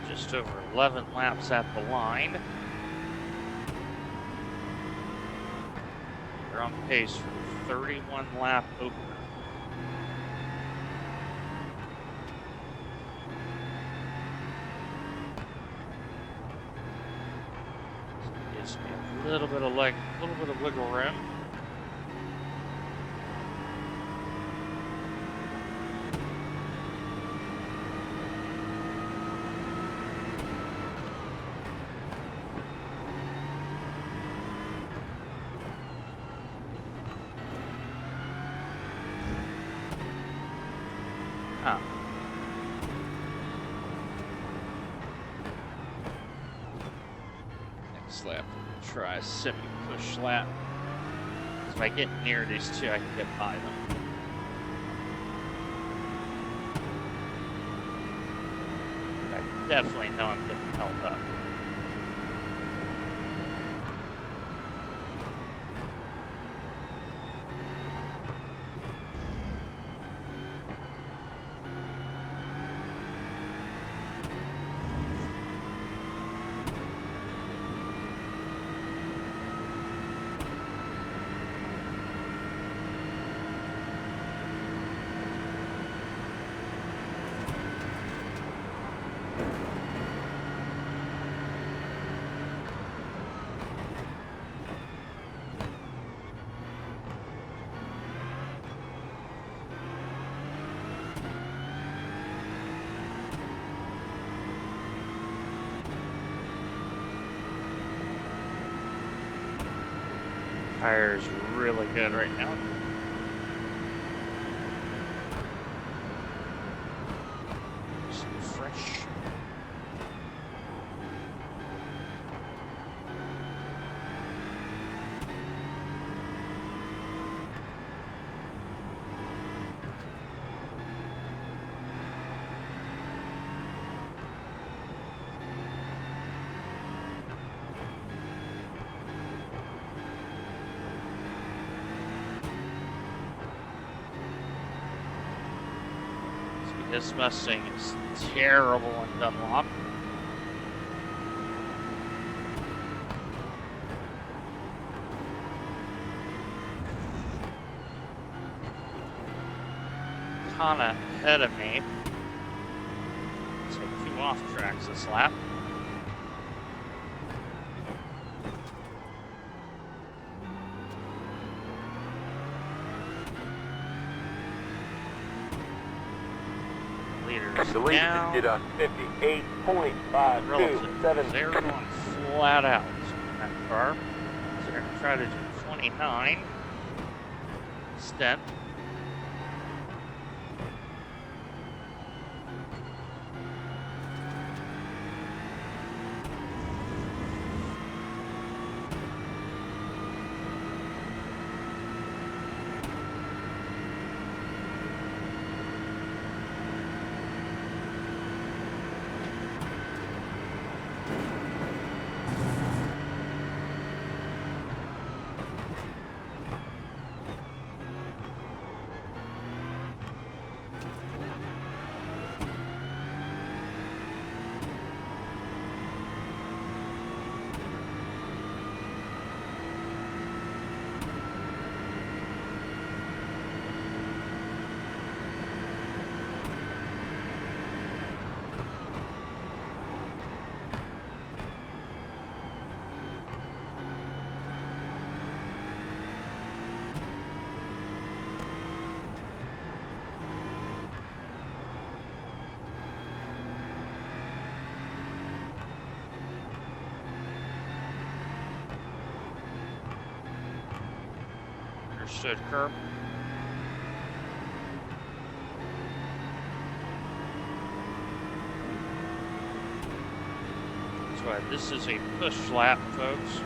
Just over 11 laps at the line. They're on pace for 31 lap opener. Gives me a little bit of leg, a little bit of wiggle room. Huh. Next lap, try a semi-push lap. If I get near these two, I can get by them. I definitely know I'm getting held up. Tire's really good right now. Just fresh. This Mustang is terrible in Dunlop. Kinda ahead of me. Take 2 off tracks this lap. The lead Now, did a 58.527. they're going flat out in that car. So they're going to try to do 29 instead. Understood, Kerr. That's why this is a push lap, folks.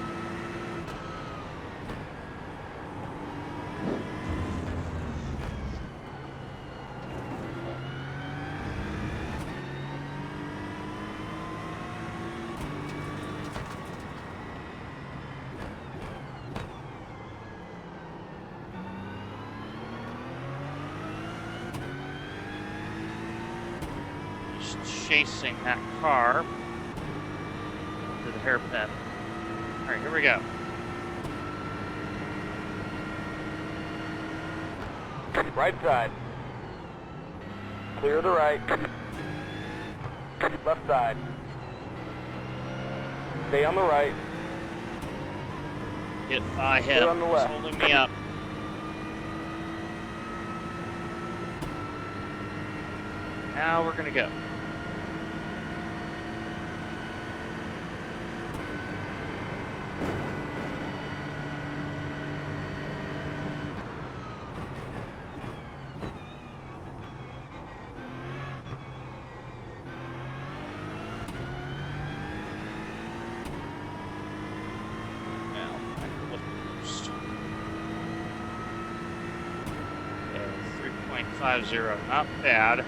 just chasing that car to the hairpin. All right, here we go. Right side. Clear the right. Left side. Stay on the right. Hit by Clear him. on the He's left. holding me up. Now we're gonna go. Now, back to left coast. Okay, 3.50, not bad.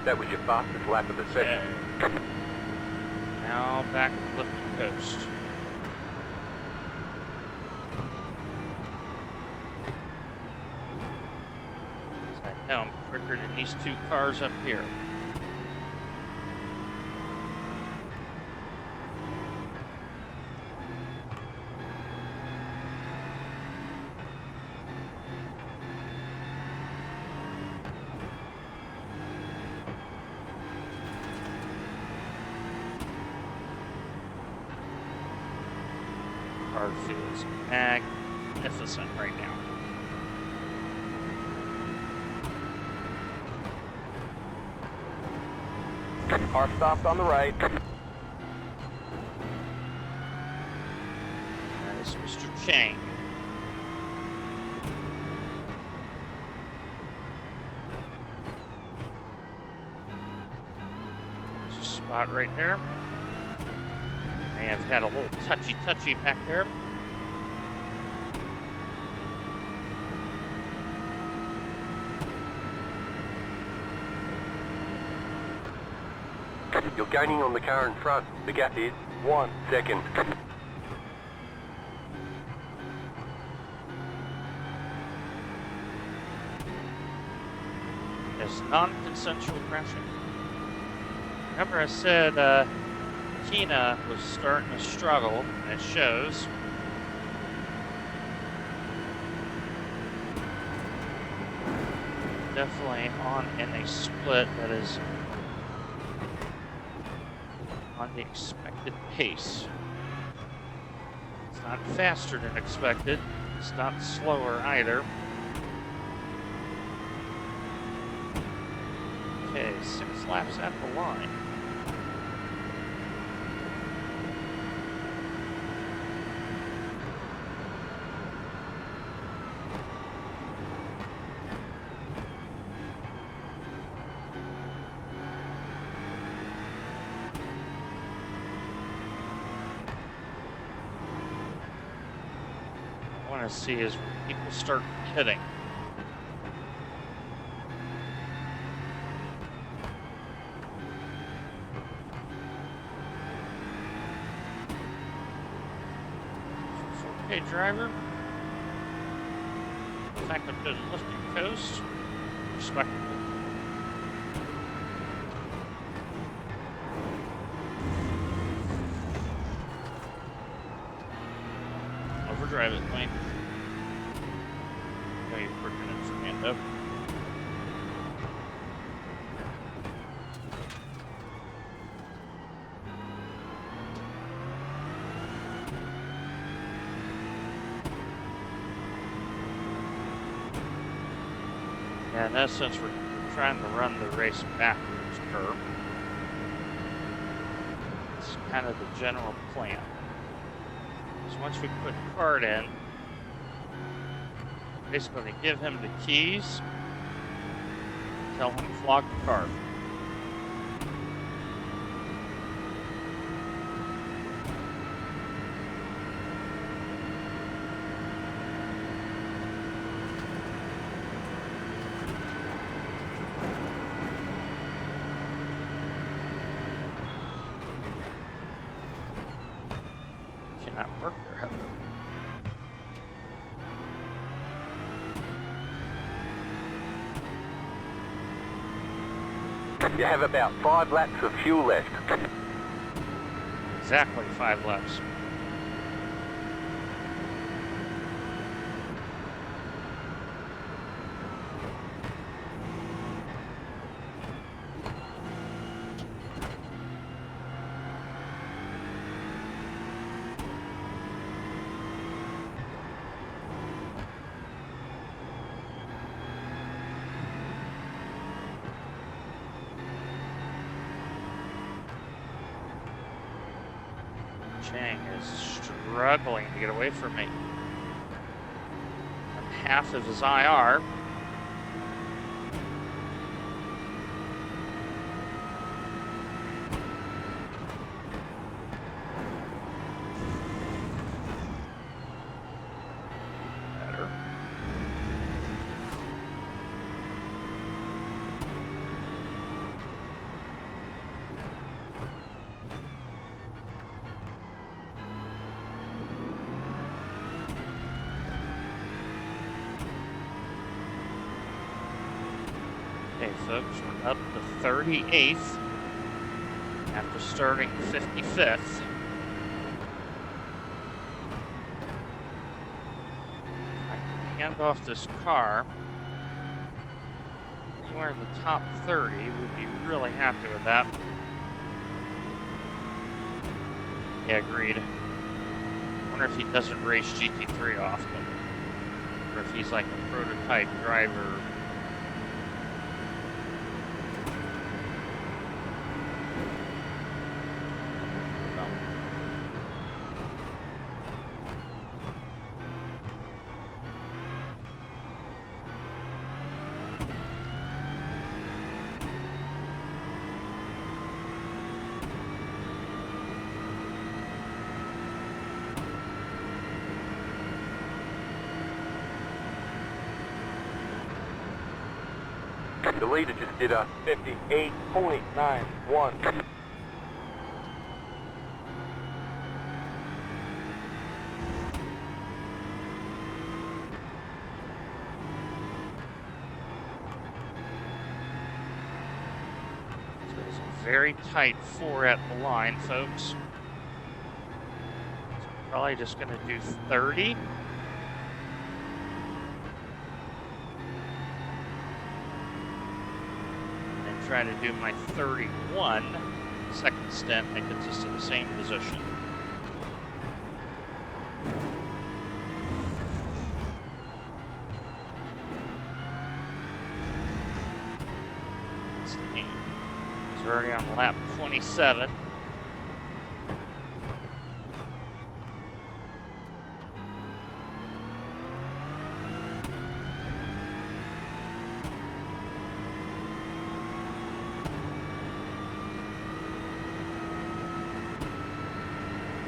That was your fastest lap of the session. Okay. Now back to left coast. I know I'm quicker than these two cars up here. Car feels magnificent right now. Car stopped on the right. That is Mr. Chang. There's a spot right there. May have had a little touchy back there. You're gaining on the car in front. The gap is 1 second. It's non-consensual crashing. Remember I said Kina was starting to struggle, and it shows. Definitely on in a split that is on the expected pace. It's not faster than expected. It's not slower either. Okay, 6 laps at the line. want to see is when people start pitting. Okay, driver. The fact that there's lifting coast, respectable. Overdrive it, Wayne. No, you're working in Fernando. Yeah, in essence, we're trying to run the race backwards, curve. It's kind of the general plan. So once we put card in, basically give him the keys, tell him to flog the card. Cannot work there, Heather. You have about 5 laps of fuel left. Exactly 5 laps. Chang is struggling to get away from me. I'm half of his IR. Better. Okay, folks, we're up to 38th after starting 55th. I can hand off this car. Anywhere in the top 30, we'd be really happy with that. Yeah, agreed. I wonder if he doesn't race GT3 often, or if he's like a prototype driver. The leader just did a 58.91. So it's a very tight 4 at the line, folks. So I'm probably just going to do 30. Try to do my 31 second stint that gets us to the same position. So we're already on lap 27.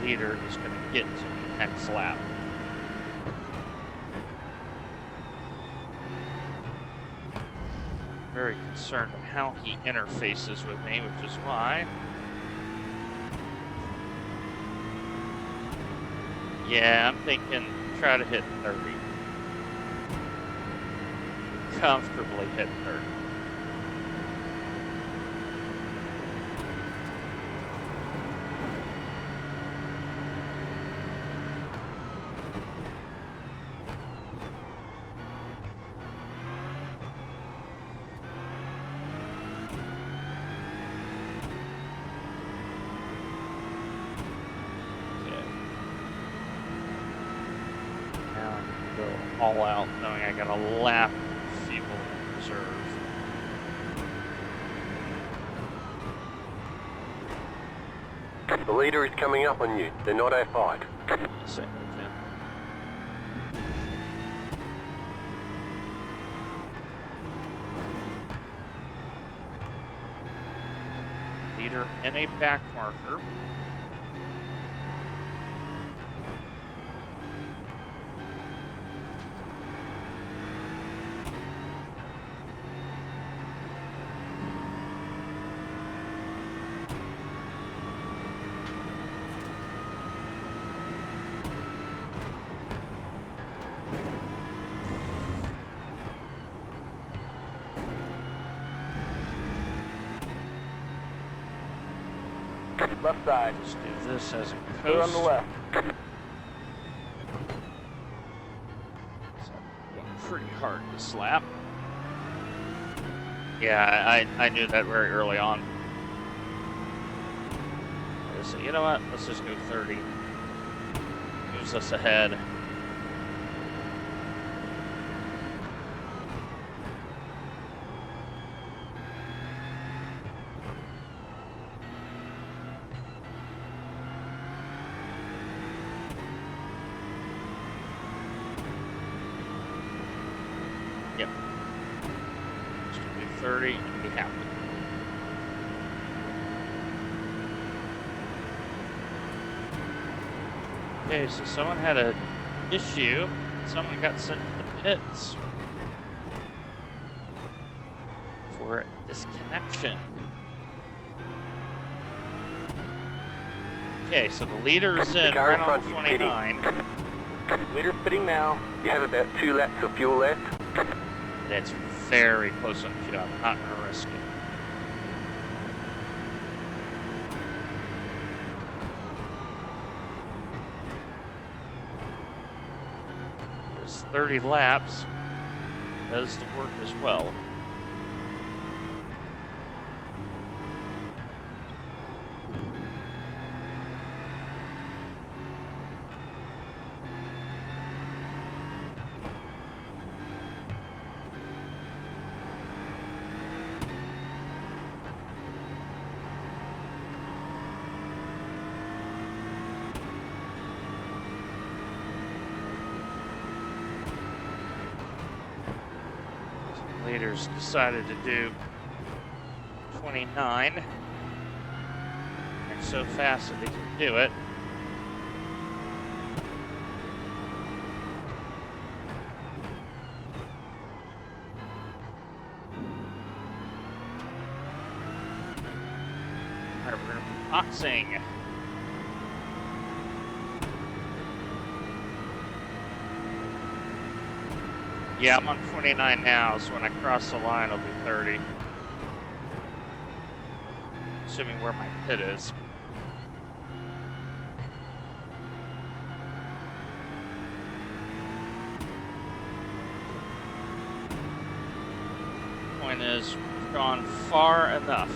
Leader is going to get to the next lap. very concerned with how he interfaces with me, which is why. Yeah, I'm thinking try to hit 30. Comfortably hit 30. All out, knowing I got a lap of fuel in reserve. The leader is coming up on you. They're not our fight. Yes, I know, Jim. Leader in a back marker. Left side. Let's do this as a Clear on coast. the left. So, going pretty hard this lap. Yeah, I knew that very early on. So you know what? Let's just go 30. Moves us ahead. Yep. Just do 30 and be happy. Okay, so someone had an issue. Someone got sent to the pits for disconnection. Okay, so the leader's in car in right on front is pitting. 29. Leader's pitting now. You have about 2 laps of fuel left. That's very close on fuel. I'm not going to risk it. There's 30 laps. Does the work as well. Leaders decided to do 29. They're so fast that they can do it. All right, we're going to be boxing. Yeah, I'm on 29 now, so when I cross the line, I'll be 30. Assuming where my pit is. Point is, we've gone far enough.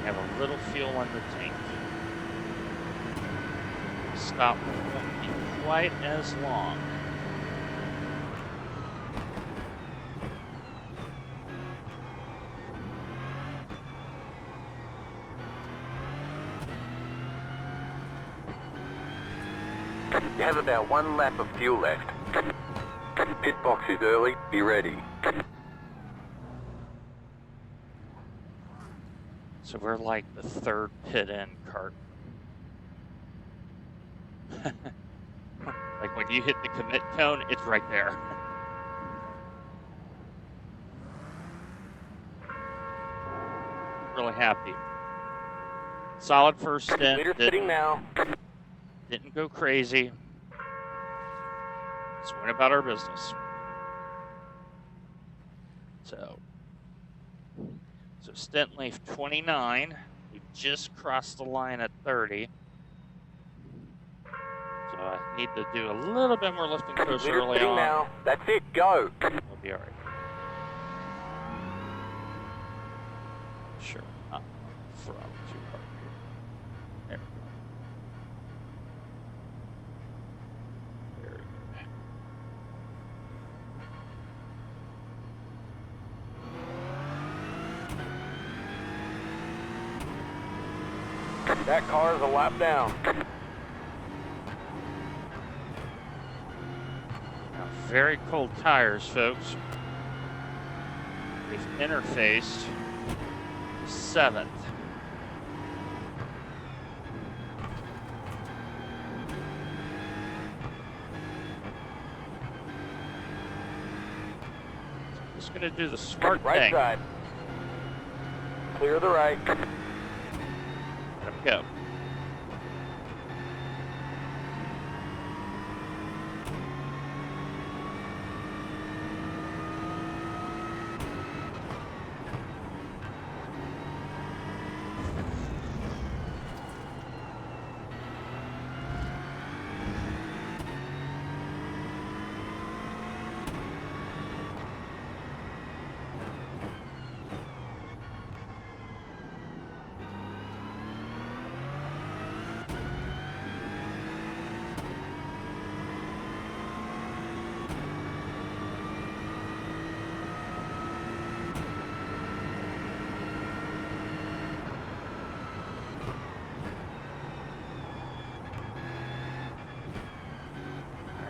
We have a little fuel in the tank. Stop won't be quite as long. You have about 1 lap of fuel left. Pit box is early. Be ready. So we're like the third pit in cart. Like when you hit the commit cone, it's right there. really happy. Solid first stint. Leader sitting now. Didn't go crazy. Just went about our business. So stint length 29. We just crossed the line at 30. So I need to do a little bit more lift and coast Leader early sitting on. now. That's it. Go. We'll be all right. Sure, not from too hard here. There we go. Very good. That car is a lap down. Now, very cold tires, folks. We've interfaced 7th. Just gonna do the smart Right thing. side. Clear the right. Let him go.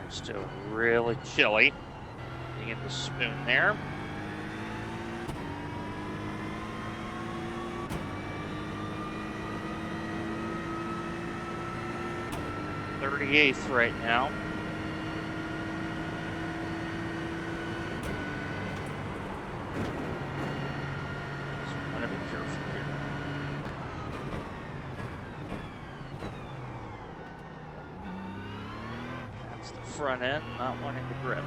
Still really chilly. You get the spoon there. .38 right now. So I'm gonna be careful here. That's the front end, not wanting to grip.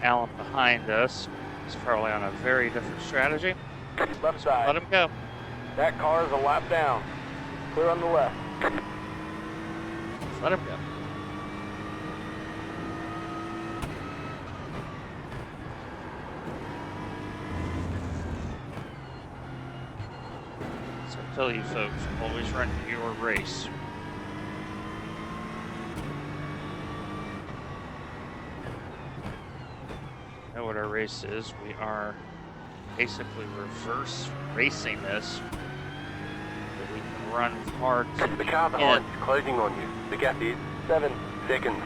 Allen behind us is probably on a very different strategy. Left side. Let him go. That car is a lap down. Clear on the left. Just let him go. So I tell you folks, always run your race. Know what our race is. We are basically reverse racing this so we can run hard to The car behind is closing on you. The gap is 7 seconds.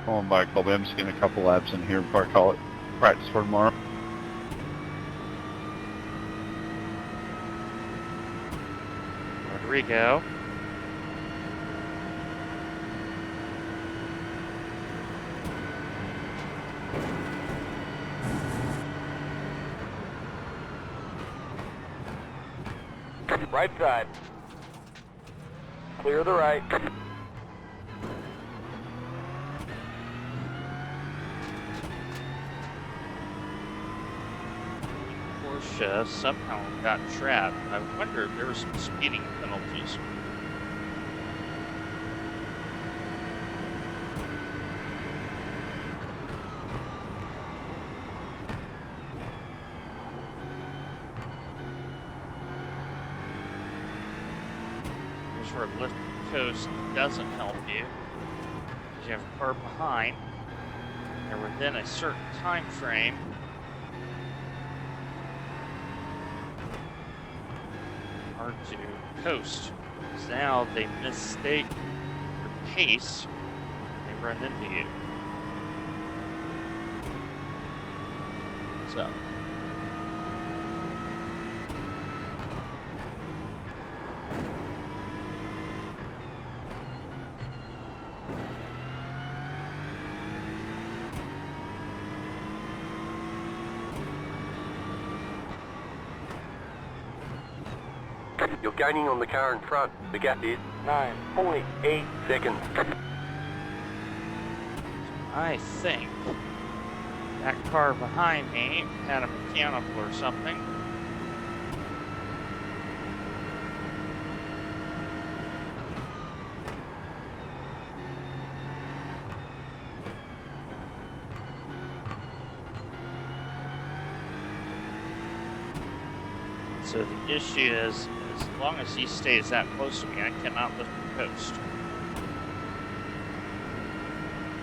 Going by Club M, just getting a couple laps in here before I call it practice for tomorrow. Rodrigo. Right side. Clear the right. Porsche somehow got trapped. I wonder if there were some speeding penalties. where lift and coast doesn't help you. Because you have a car behind. And within a certain time frame. Hard to coast. Because now they mistake your pace. They run into you. So. You're gaining on the car in front. The gap is 9.8 seconds. I think that car behind me had a mechanical or something. So the issue is, as long as he stays that close to me, I cannot lift the coast.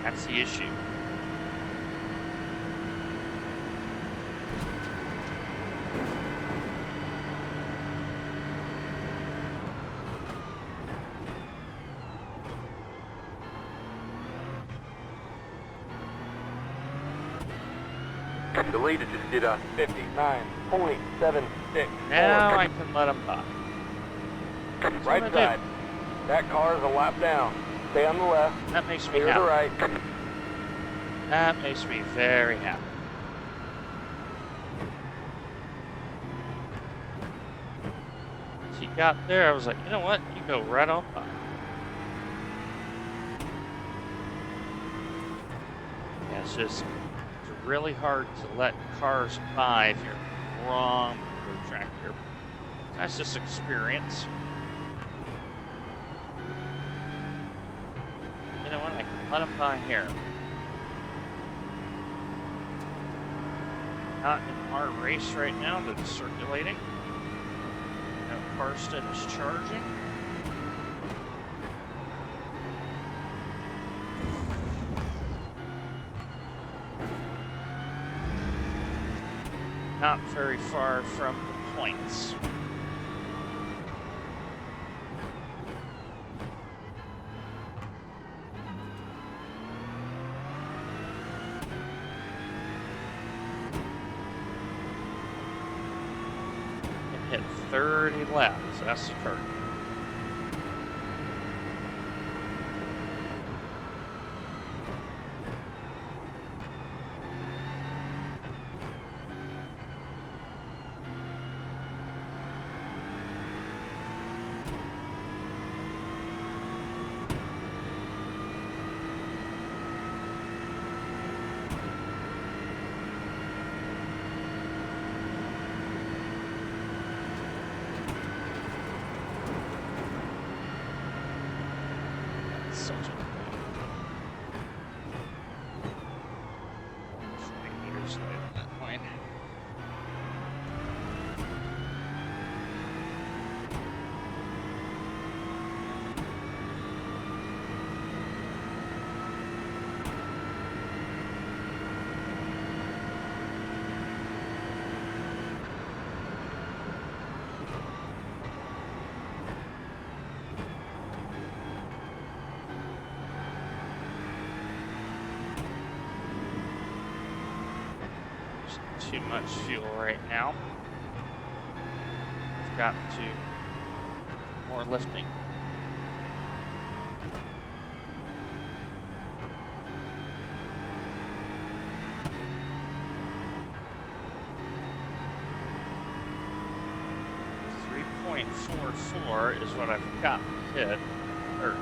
That's the issue. The leader just did a 59.76. Now I can let him by. Right side. That car is a lap down. Stay on the left. That makes me Clear the happy. right. That makes me very happy. Once he got there, I was like, you know what? You go right on by. Yeah, it's really hard to let cars by if you're in the wrong road track here. That's just experience. You know what? I can let them by here. Not in our race right now, but it's circulating. Now Karsten is charging. Not very far from the points. Hit 30 laps. That's the target. Such a 20 meters away at that point. Too much fuel right now. I've got to more lifting. .44 is what I've got to hit. 30.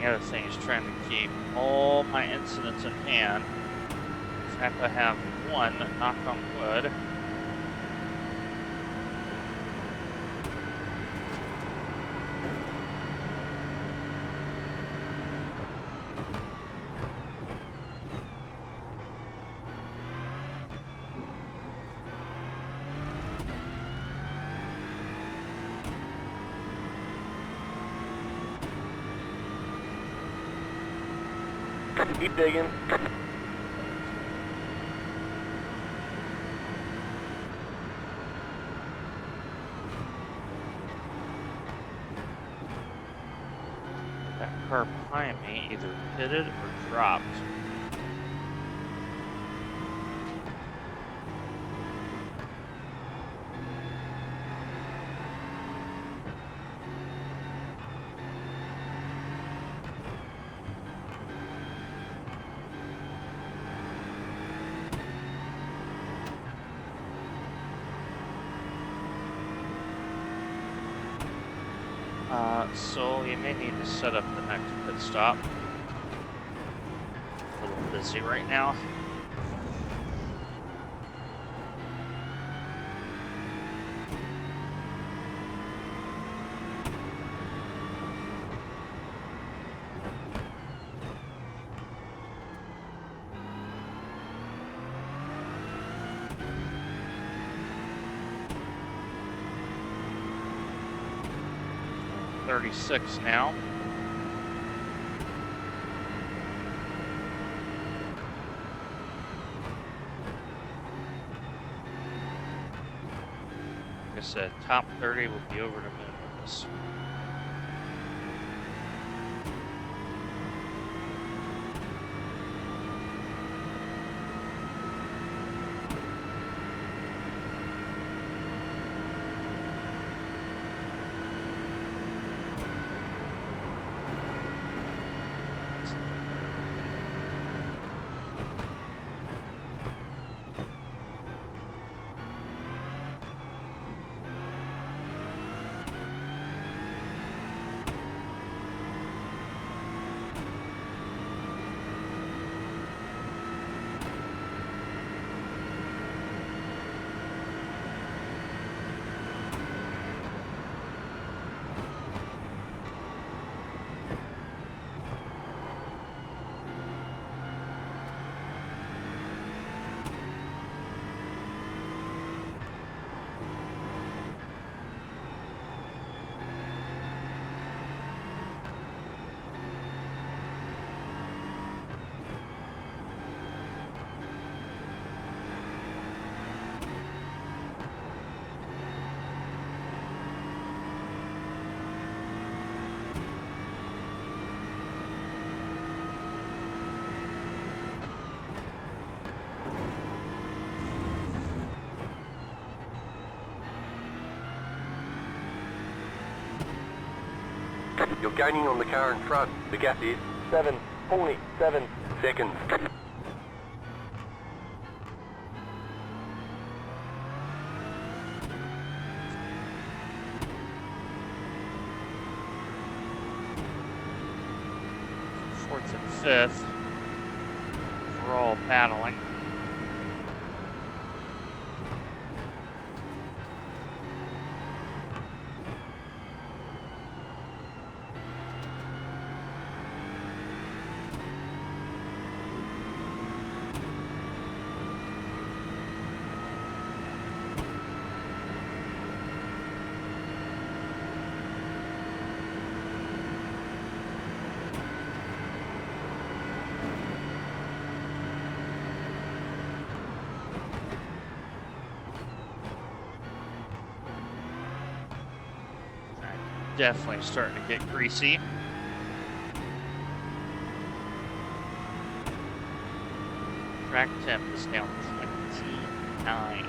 other thing is trying to keep all my incidents in hand. In fact, I have one, knock on wood. Keep digging. That car behind me either pitted or dropped. So you may need to set up the next pit stop. A little busy right now. .36 now. Like I said, top 30 will be over the moon with this. You're gaining on the car in front. The gap is 7.7 seconds. Fourth and fifth. We're all battling. Definitely starting to get greasy. Track temp is down 29.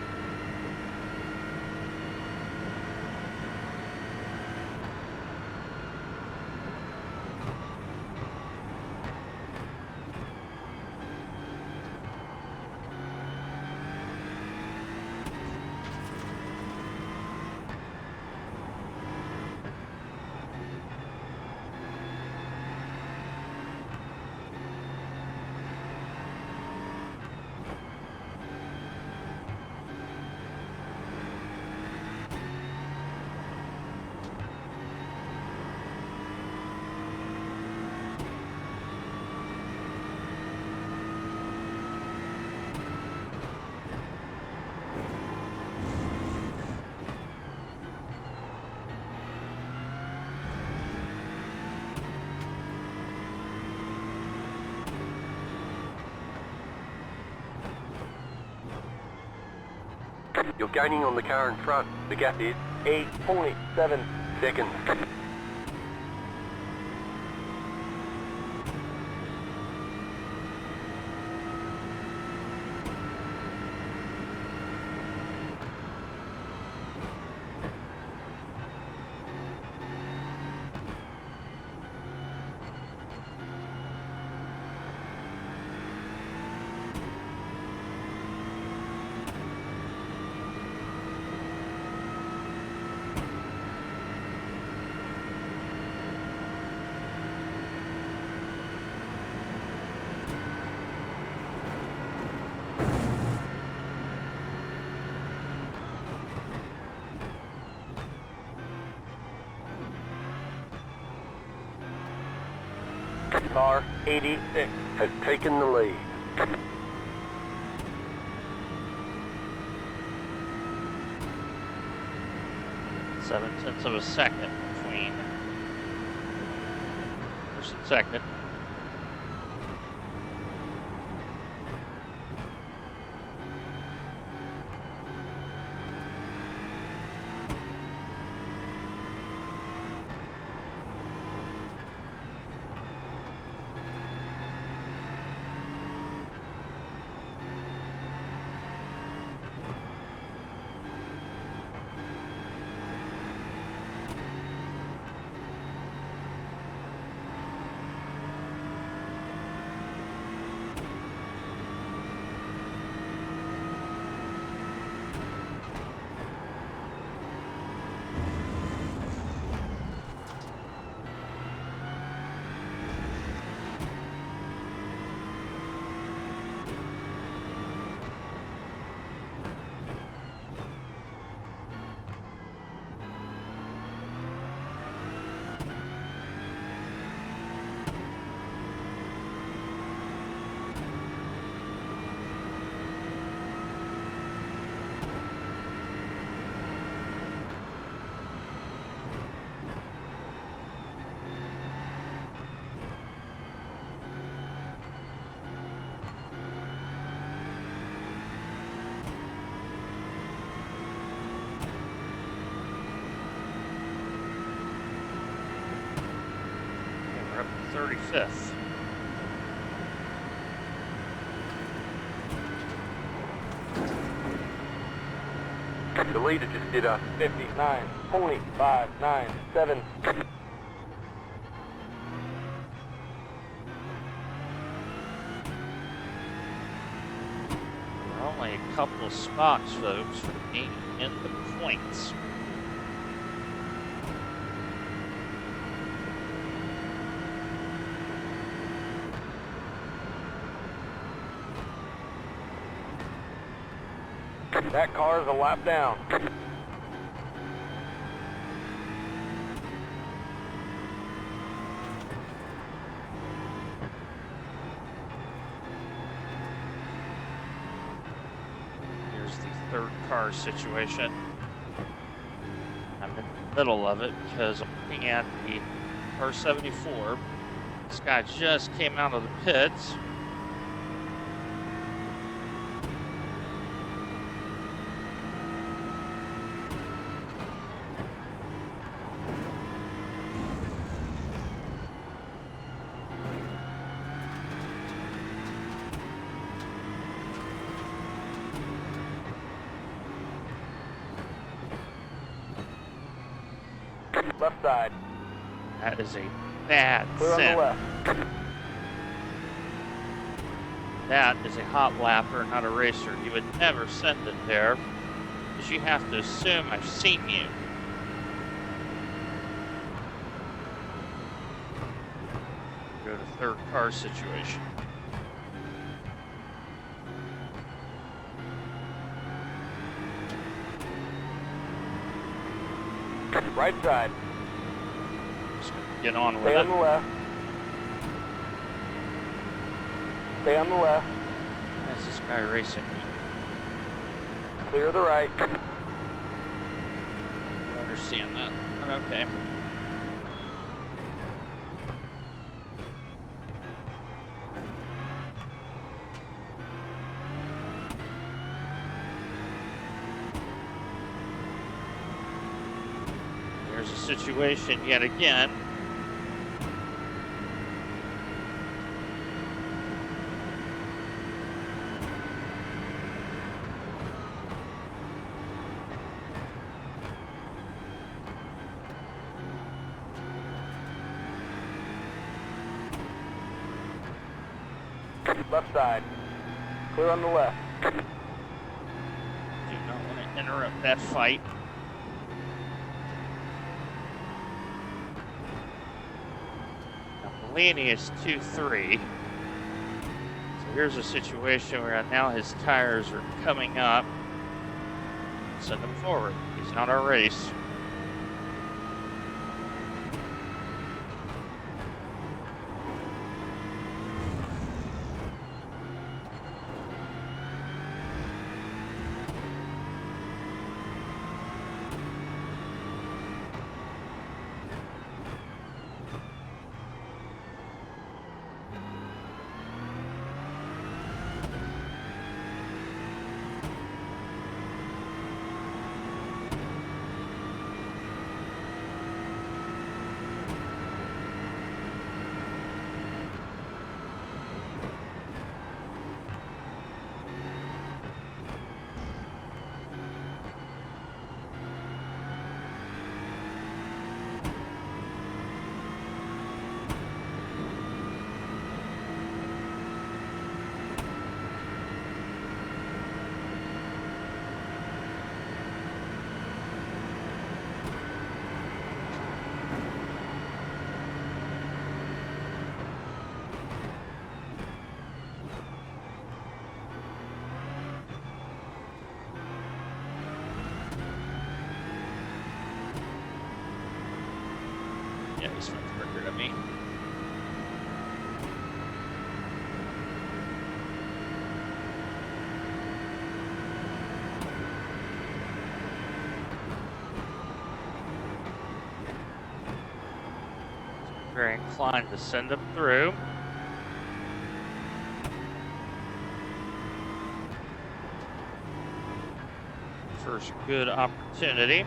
You're gaining on the car in front. The gap is 8.7 seconds. Car 86 has taken the lead. Seven-tenths of a second between first and second. We're up to 35th. The leader just did a 59.597. We're only a couple of spots, folks, from being in the points. That car is a lap down. Here's the third car situation. I'm in the middle of it because I'm looking at the R74. This guy just came out of the pits. Left side. That is a bad Clear on the send. left. That is a hot lapper, not a racer. You would never send it there because you have to assume I've seen you. Go to third car situation. Right side. Just gonna get on with Stay on it. the left. Stay on the left. That's this guy racing me. Clear the right. I don't understand that. But okay. situation yet again. Left side. Clear on the left. Do not want to interrupt that fight. Now, Bellini is 2-3. So here's a situation where now his tires are coming up. Send him forward. He's not our race. Yeah, he's much quicker than me. Very inclined to send him through. First good opportunity.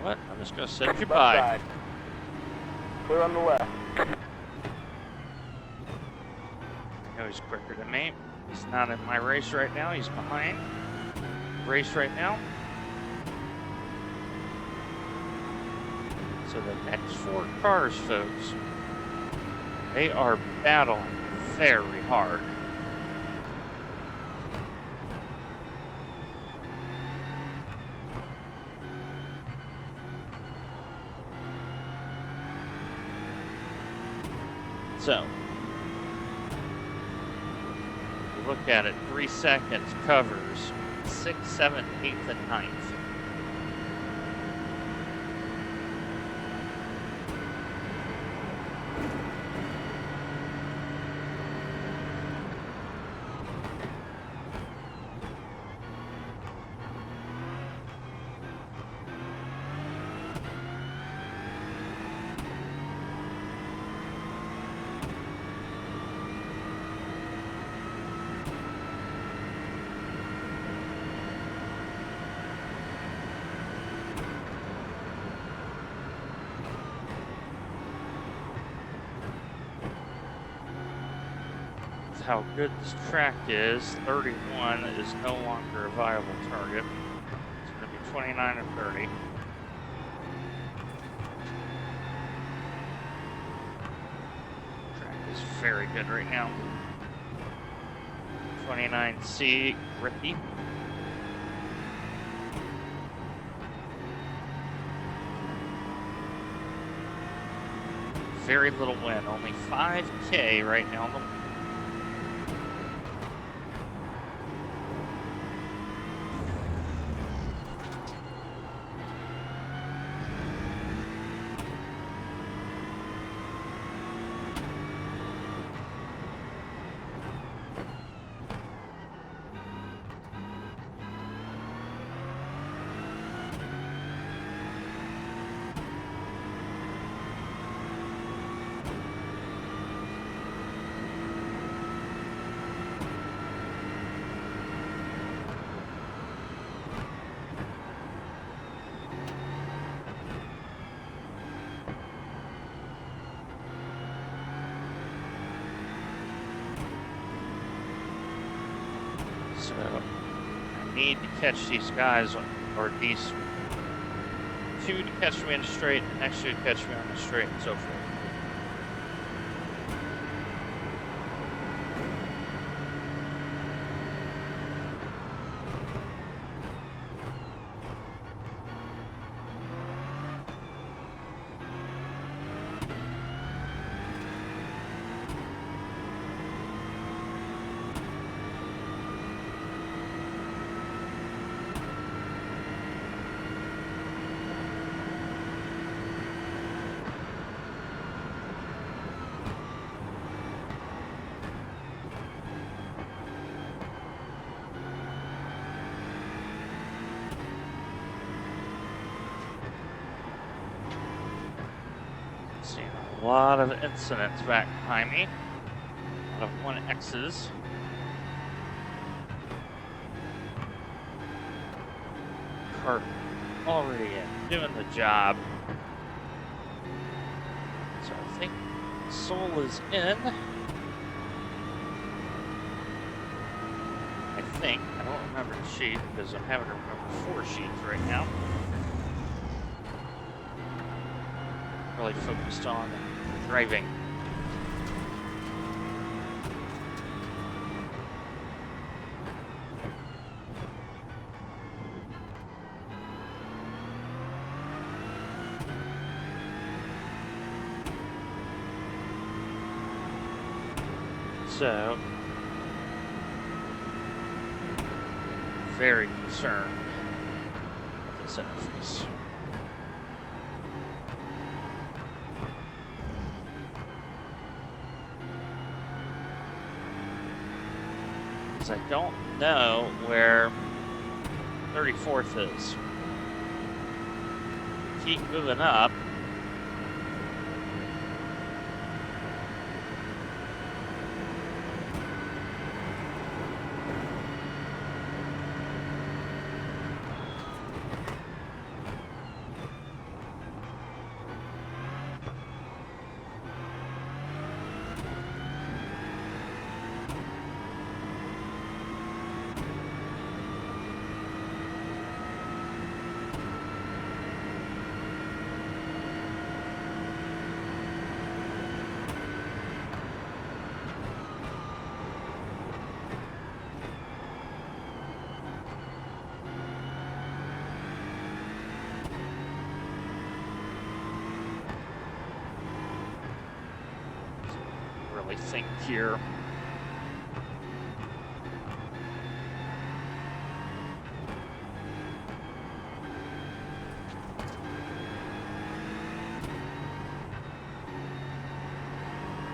What? I'm just gonna send you Left by. side. Clear on the left. I know he's quicker than me. He's not in my race right now. He's behind. Race right now. So the next 4 cars, folks, they are battling very hard. So, if you look at it, 3 seconds covers 6th, 7th, 8th, and 9th. How good this track is, 31 is no longer a viable target. It's going to be 29 and 30. Track is very good right now. 29C, Ricky. Very little win, only 5K right now on the So I need to catch these guys, or these two to catch me on the straight, and the next two to catch me on the straight, and so forth. Seeing a lot of incidents back behind me. A lot of 1Xs. Cart already in, doing the job. So I think Soul is in. I think. I don't remember the sheet because I'm having to remember 4 sheets right now. Really focused on driving. So, very concerned with this interface. I don't know where 34th is. Keep moving up. Think here.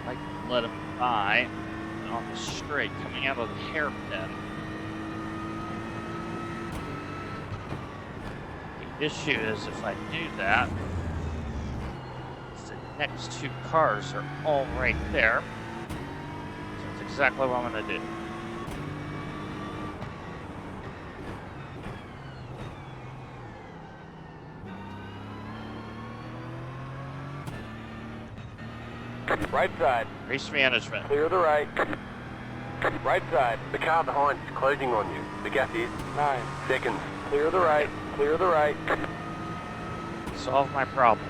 I can let him by on the straight coming out of the hairpin. The issue is if I do that, the next 2 cars are all right there. Exactly what I'm going to do. Right side. Race management. Clear the right. Right side. The car behind is closing on you. The gap is 9 seconds. Clear the right. Clear the right. Solve my problem.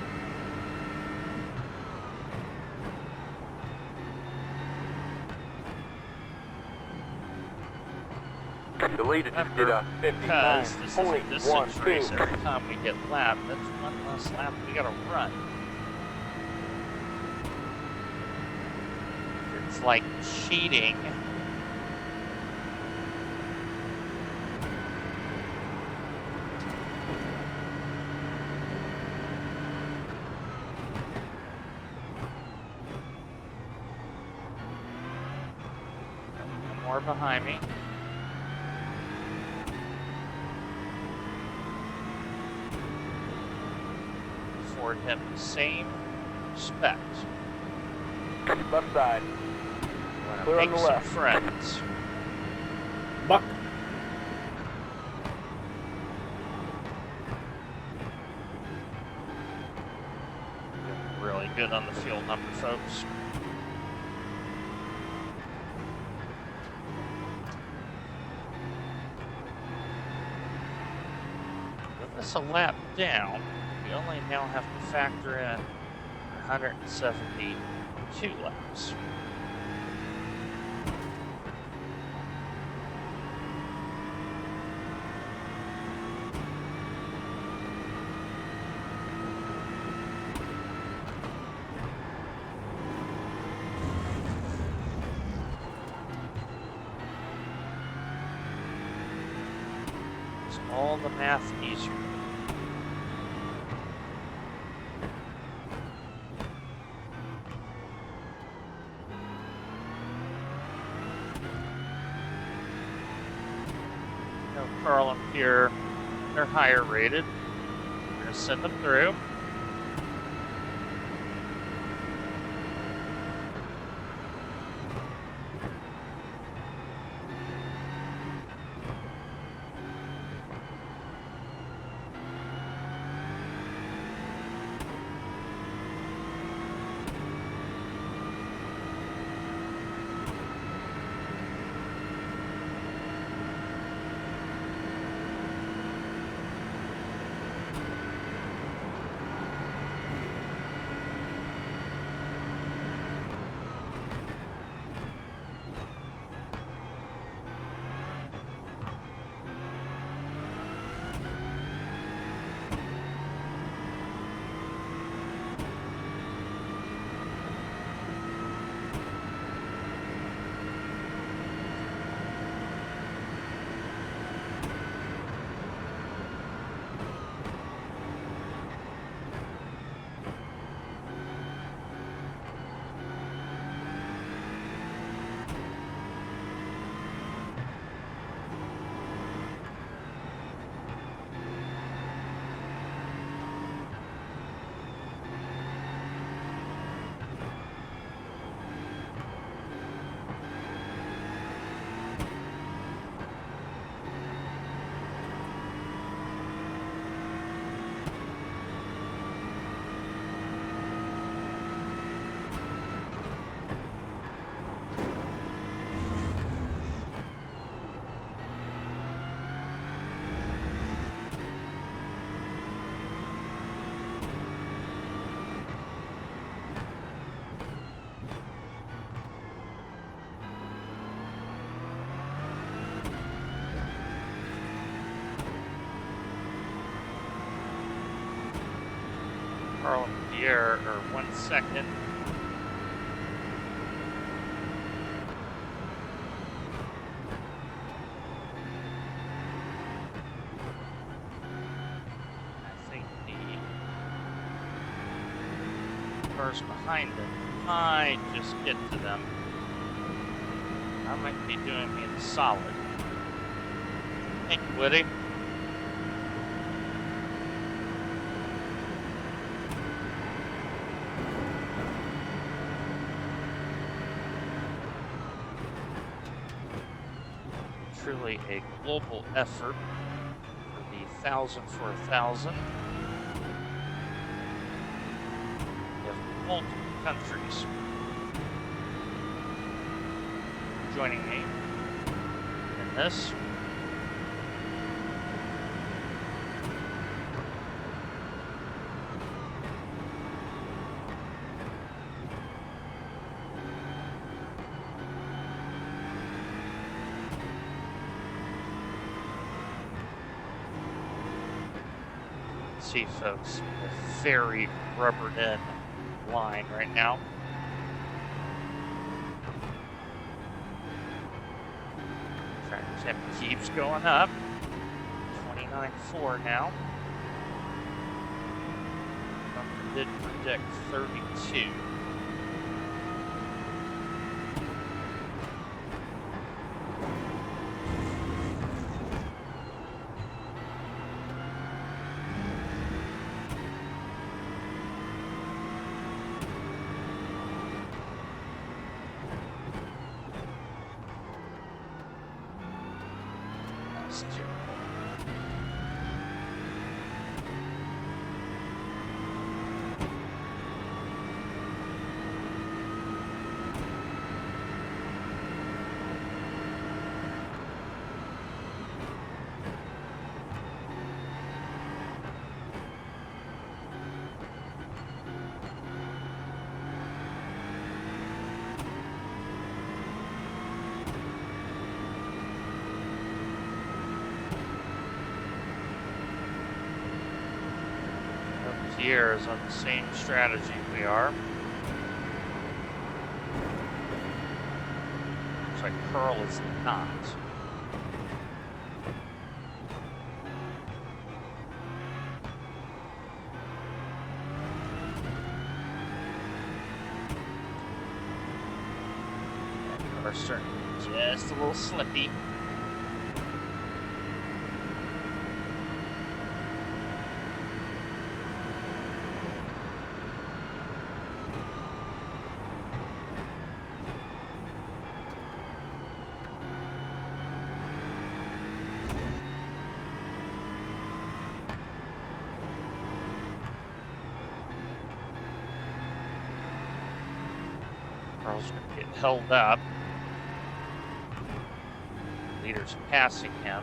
The leader just did a 59. Because this is Only a distance 1, race. 2. Every time we get lapped, that's 1 less lap we gotta run. It's like cheating. One more behind me. Afford him the same respect. Left side. Clear on Make the some left. friends. Buck. Really good on the fuel number, folks. this a lap down, we only now have to factor in 172 laps. It's all the math easier. Carl and Pierre, they're higher rated. We're going to send them through. Carl and Pierre are 1 second. I think the cars behind them might just get to them. I might be doing me the solid. Thank you, Woody. Truly a global effort for the 1,000 for 1,000. We have multiple countries joining me in this. See, folks, a very rubbered in line right now. Track temp keeps going up. 29.4 now. Bumper did predict 32. Pierre is on the same strategy we are. Looks like Carl is not. And car's starting just a little slippy. Carl's going to get held up. Leader's passing him.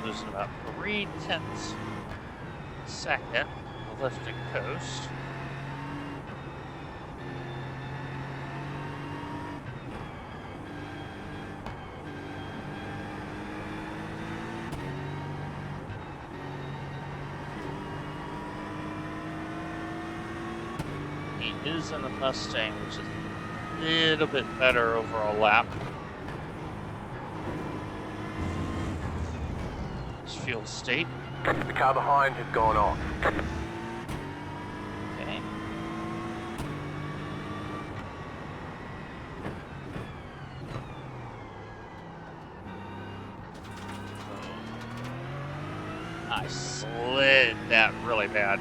Losing about 3/10 second. The lifting coast. He is in a Mustang, which is a little bit better overall lap. Fuel state. The car behind has gone off. Okay. I slid that really bad.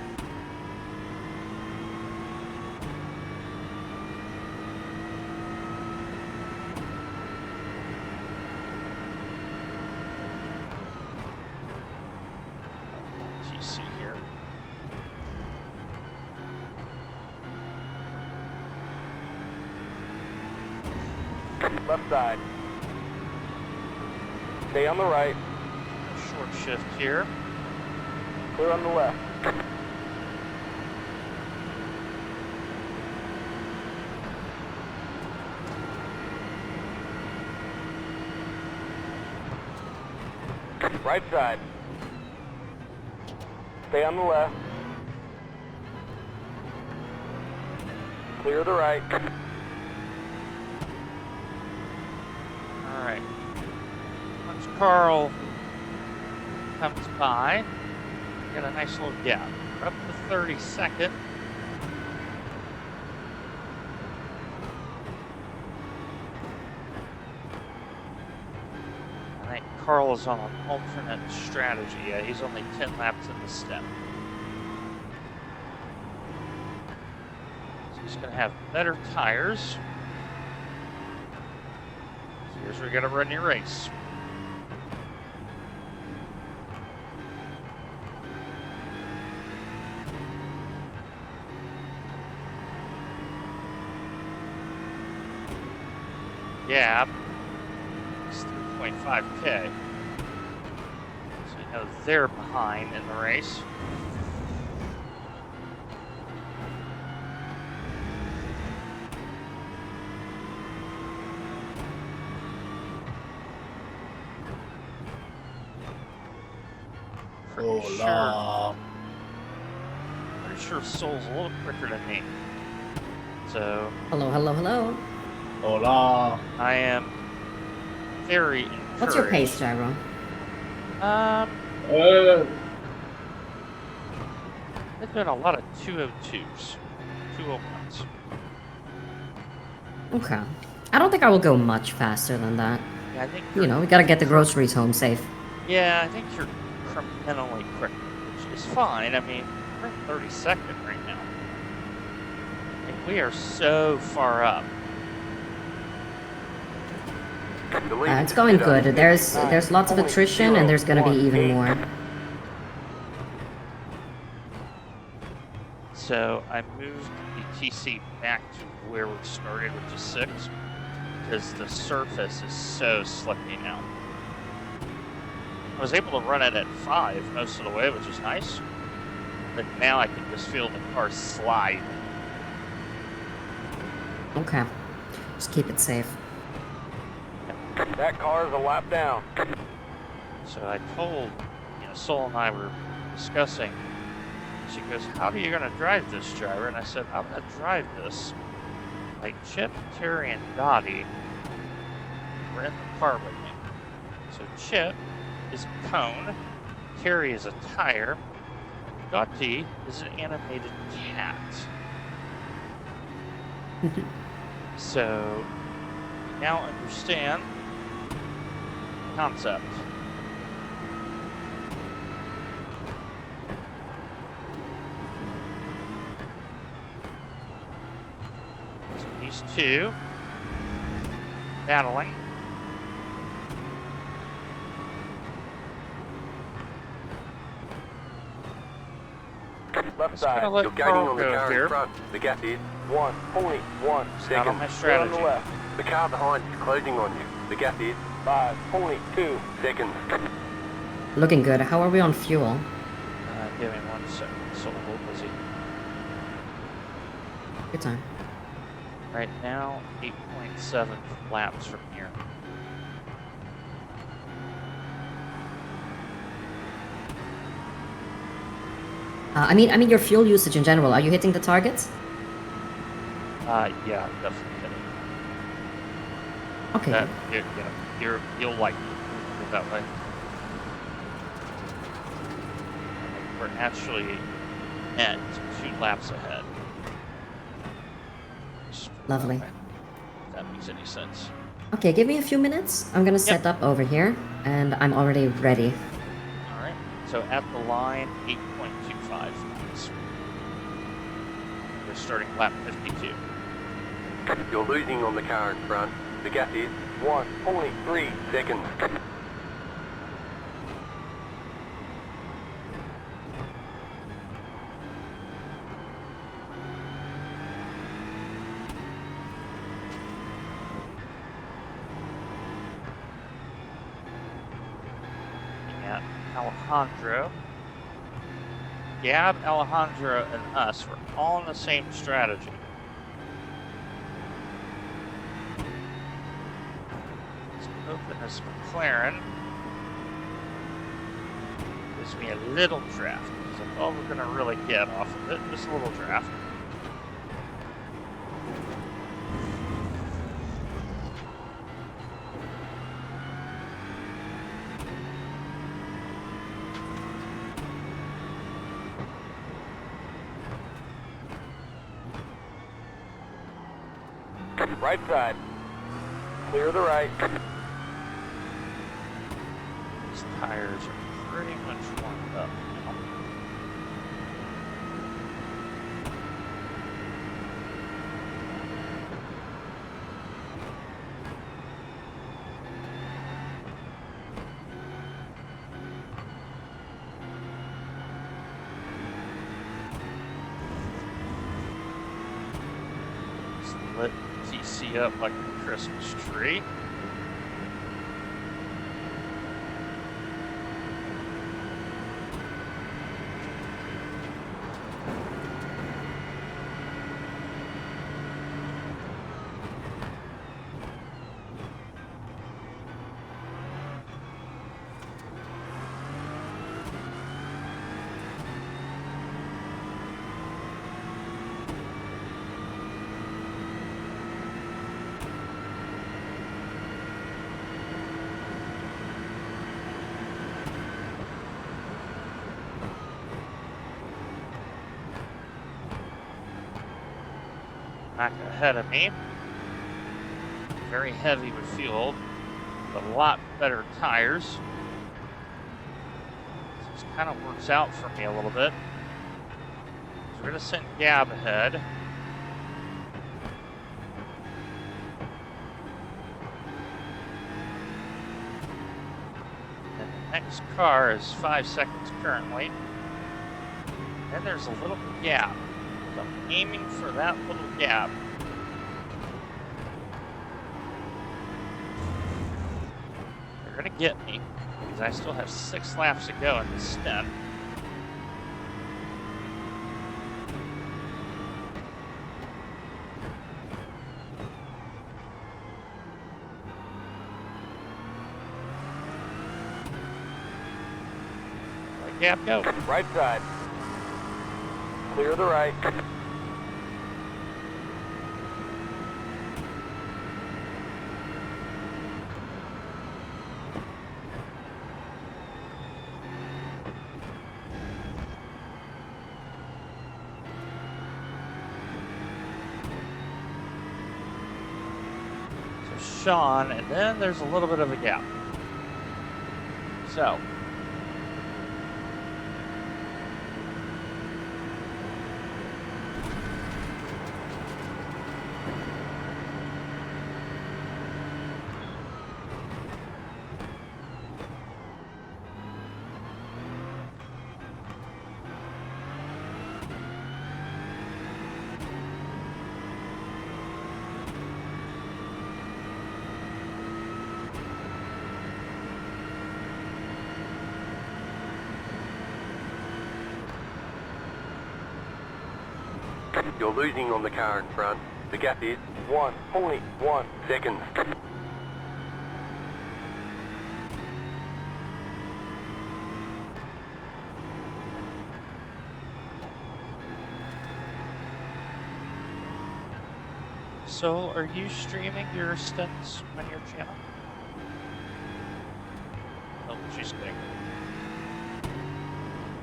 See here. Left side. Stay on the right. A short shift here. Clear on the left. Right side. Stay on the left. Clear the right. All right. Once Carl comes by, get a nice little gap. We're up to 32nd. I think Carl is on an alternate strategy. Yeah, he's only 10 laps in the step. So he's going to have better tires. So here's where we got to run your race. gap is 3.5K. So you know they're behind in the race. Pretty sure Soul's a little quicker than me. So Hello, hello, hello. Hola. I am very encouraged. What's your pace, Gyro? There's been a lot of 202s, 201s. Okay. I don't think I will go much faster than that. Yeah, I think You know, we gotta get the groceries home safe. Yeah, I think you're criminally quicker, which is fine. I mean, we're in 32nd right now. And we are so far up. It's going good. There's lots of attrition, and there's gonna be even more. So I moved the TC back to where we started, which is 6, because the surface is so slippy now. I was able to run it at 5 most of the way, which is nice. But now I can just feel the car slide. Okay. Just keep it safe. That car is a lap down. So I told, Sol and I were discussing. She goes, "How are you going to drive this, Gyro?" And I said, "I'm going to drive this like Chip, Terry, and Dottie were in the car with me." So Chip is a cone, Terry is a tire, Dottie is an animated cat. So you now understand the concept. So these two battling. Left side. Let You're gaining on the Carl go car here. in front. The gap is 1.1 Not seconds. on my On strategy. the left. The car behind is closing on you. The gap is 5.2 seconds. Looking good. How are we on fuel? Give me 1 second. So a little busy. Good time. Right now, 8.7 laps from here. I mean your fuel usage in general. Are you hitting the targets? Yeah, definitely hitting. Okay. That, you'll like it that way. We're actually at 2 laps ahead. Lovely. If that makes any sense. Okay, give me a few minutes. I'm gonna set up over here, and I'm already ready. All right. So at the line, 8.25 laps. We're starting lap 52. You're losing on the car in front. The gap is 1.3 seconds. At Alejandro. Gab, Alejandro, and us were all on the same strategy. Let's open this McLaren. Gives me a little draft, because that's all we're going to really get off of it, just a little draft. Right side. Clear the right. These tires are pretty much warmed up now. Let's see AC up like a Christmas tree. Back ahead of me. Very heavy with fuel, but a lot better tires. So this kind of works out for me a little bit. So we're going to send Gab ahead. And the next car is 5 seconds currently. Then there's a little gap. So I'm aiming for that little gap. They're going to get me because I still have 6 laps to go in this stint. Let gap go. Right side. Clear the right. So Sean, and then there's a little bit of a gap. So You're losing on the car in front. The gap is 1.1 seconds. So, are you streaming your stunts on your channel? Oh, she's kidding.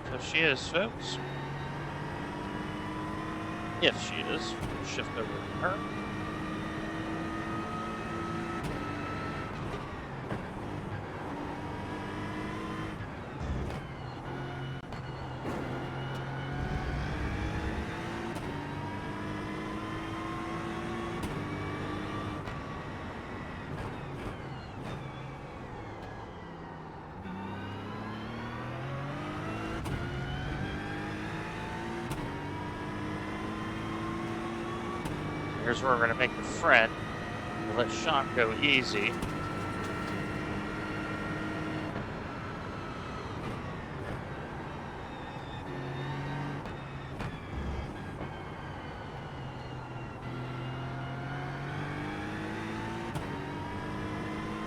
So she is, folks. If she is, we'll shift over to her. Here's where we're going to make the friend. We'll let Sean go easy.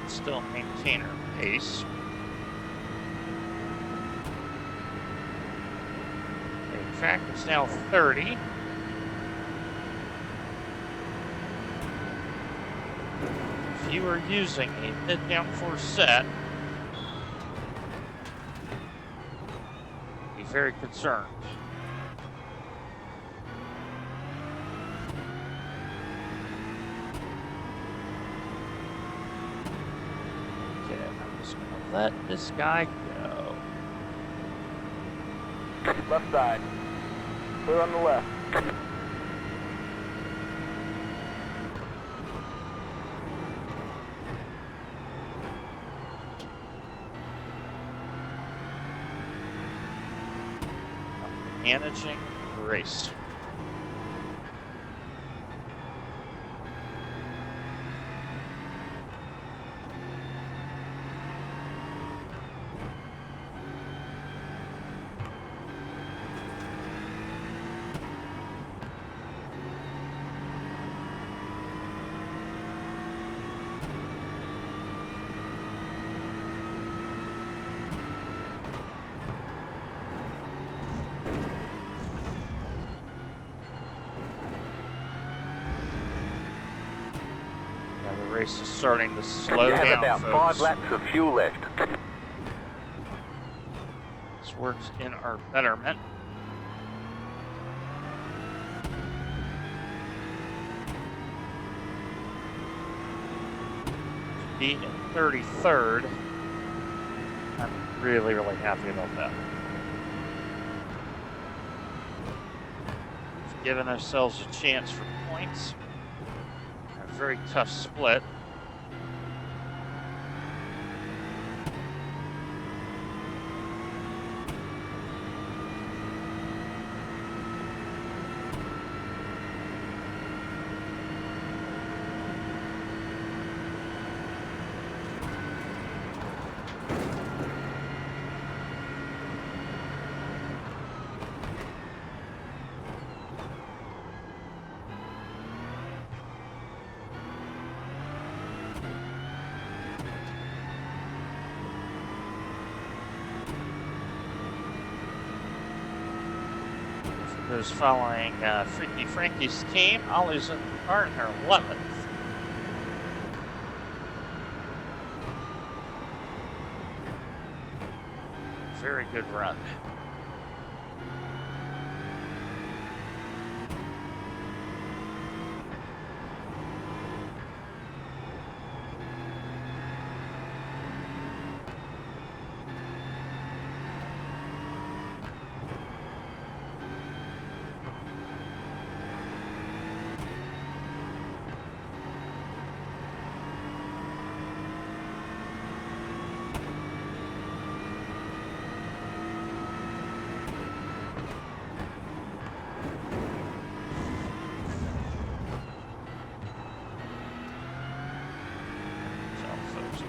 Still maintain our pace. The track is now 30. If you are using a mid downforce set, be very concerned. Okay, I'm just gonna let this guy go. Left side. Clear on the left. Managing the race. The race is starting to slow You have down, about folks. 5 laps of fuel left. This works in our betterment. To be in 33rd, I'm really, really happy about that. We've given ourselves a chance for points. A very tough split. Those following Freaky Frankie's team, Ollie's in the car in her 11th. Very good run.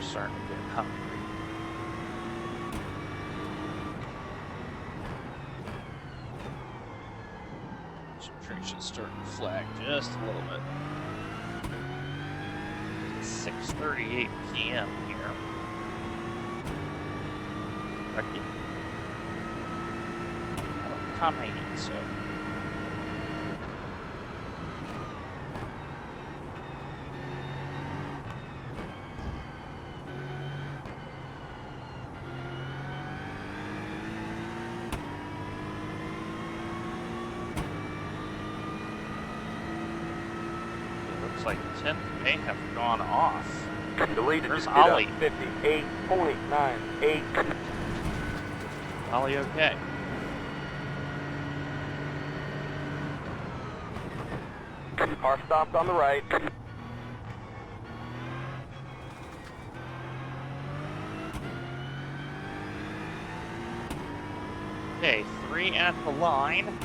Starting to get hungry. Concentration's starting to flag just a little bit. It's 6:38 p.m. here. Lucky. I'm commenting, so. Like 10th may have gone off. The lead Where's is Ollie? 58.98. Ollie okay? Car stopped on the right. Okay, 3 at the line.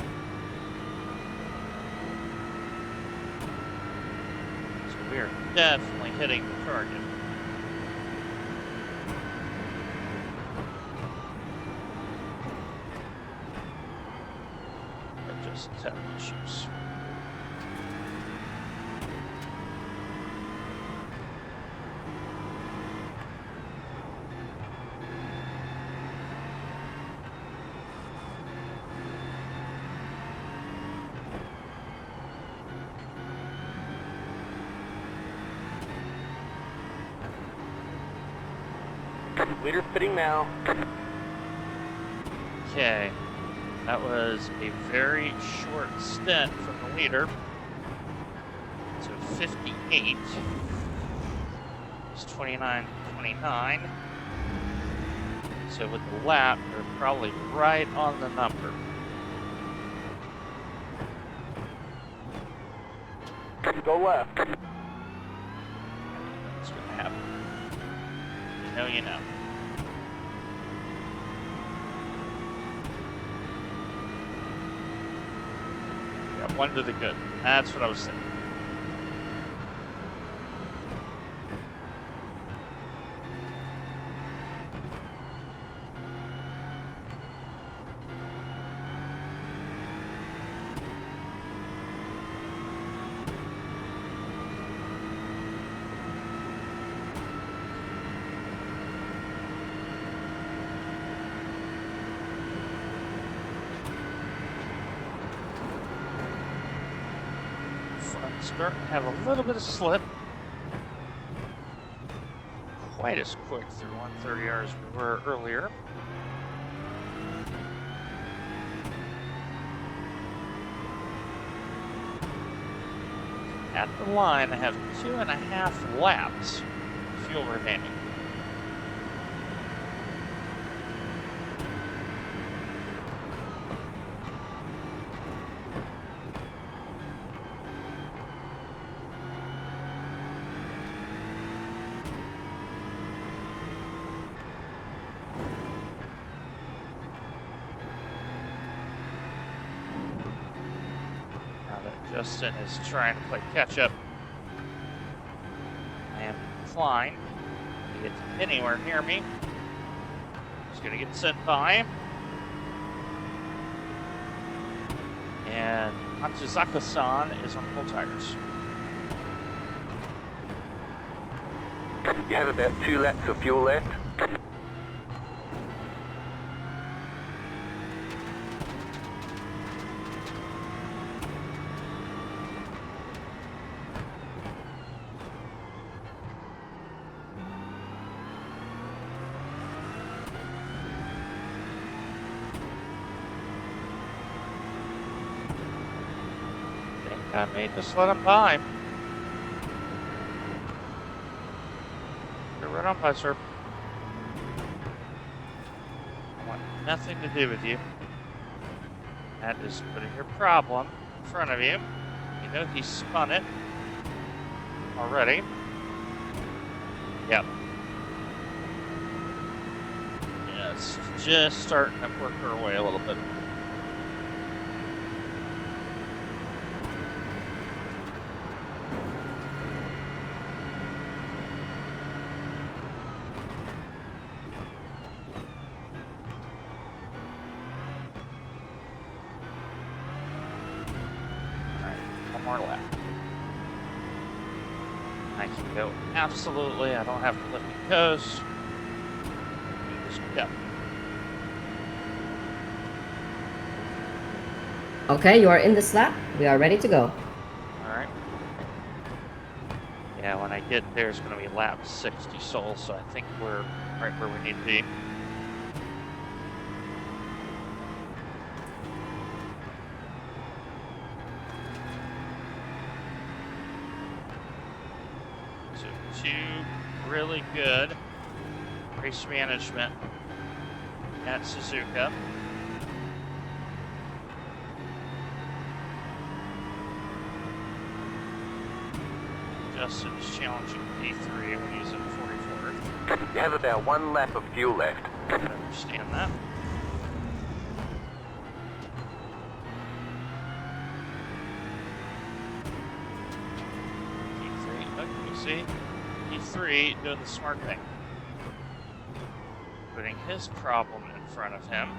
So we are definitely hitting the target. But just have issues. Leader's pitting now. Okay, that was a very short stint from the leader. So 58 is 29.29. So with the lap, they're probably right on the number. Go left. That's gonna happen. You know, you know. Got one to the good. That's what I was saying. Starting to have a little bit of slip. quite as quick through 130R as we were earlier. At the line, I have 2.5 laps of fuel remaining. Justin is trying to play catch-up. I am inclined to get anywhere near me. He's going to get sent by. And Suzuka-san is on full tires. You have about 2 laps of fuel left. I may just let him by. You're right on by, sir. I want nothing to do with you. That is putting your problem in front of you. You know he spun it already. Yep. Yeah, it's just starting to work our way a little bit. More lap. I can go absolutely. I don't have to lift the coast. Just go. Okay, you are in this lap. We are ready to go. All right. Yeah, when I get there, it's going to be lap 60 Seoul, so I think we're right where we need to be. Really good race management at Suzuka. Justin is challenging P3 and we're using 44. You have about 1 lap of fuel left. I understand that. P3, look, you see? P3 doing the smart thing. Putting his problem in front of him.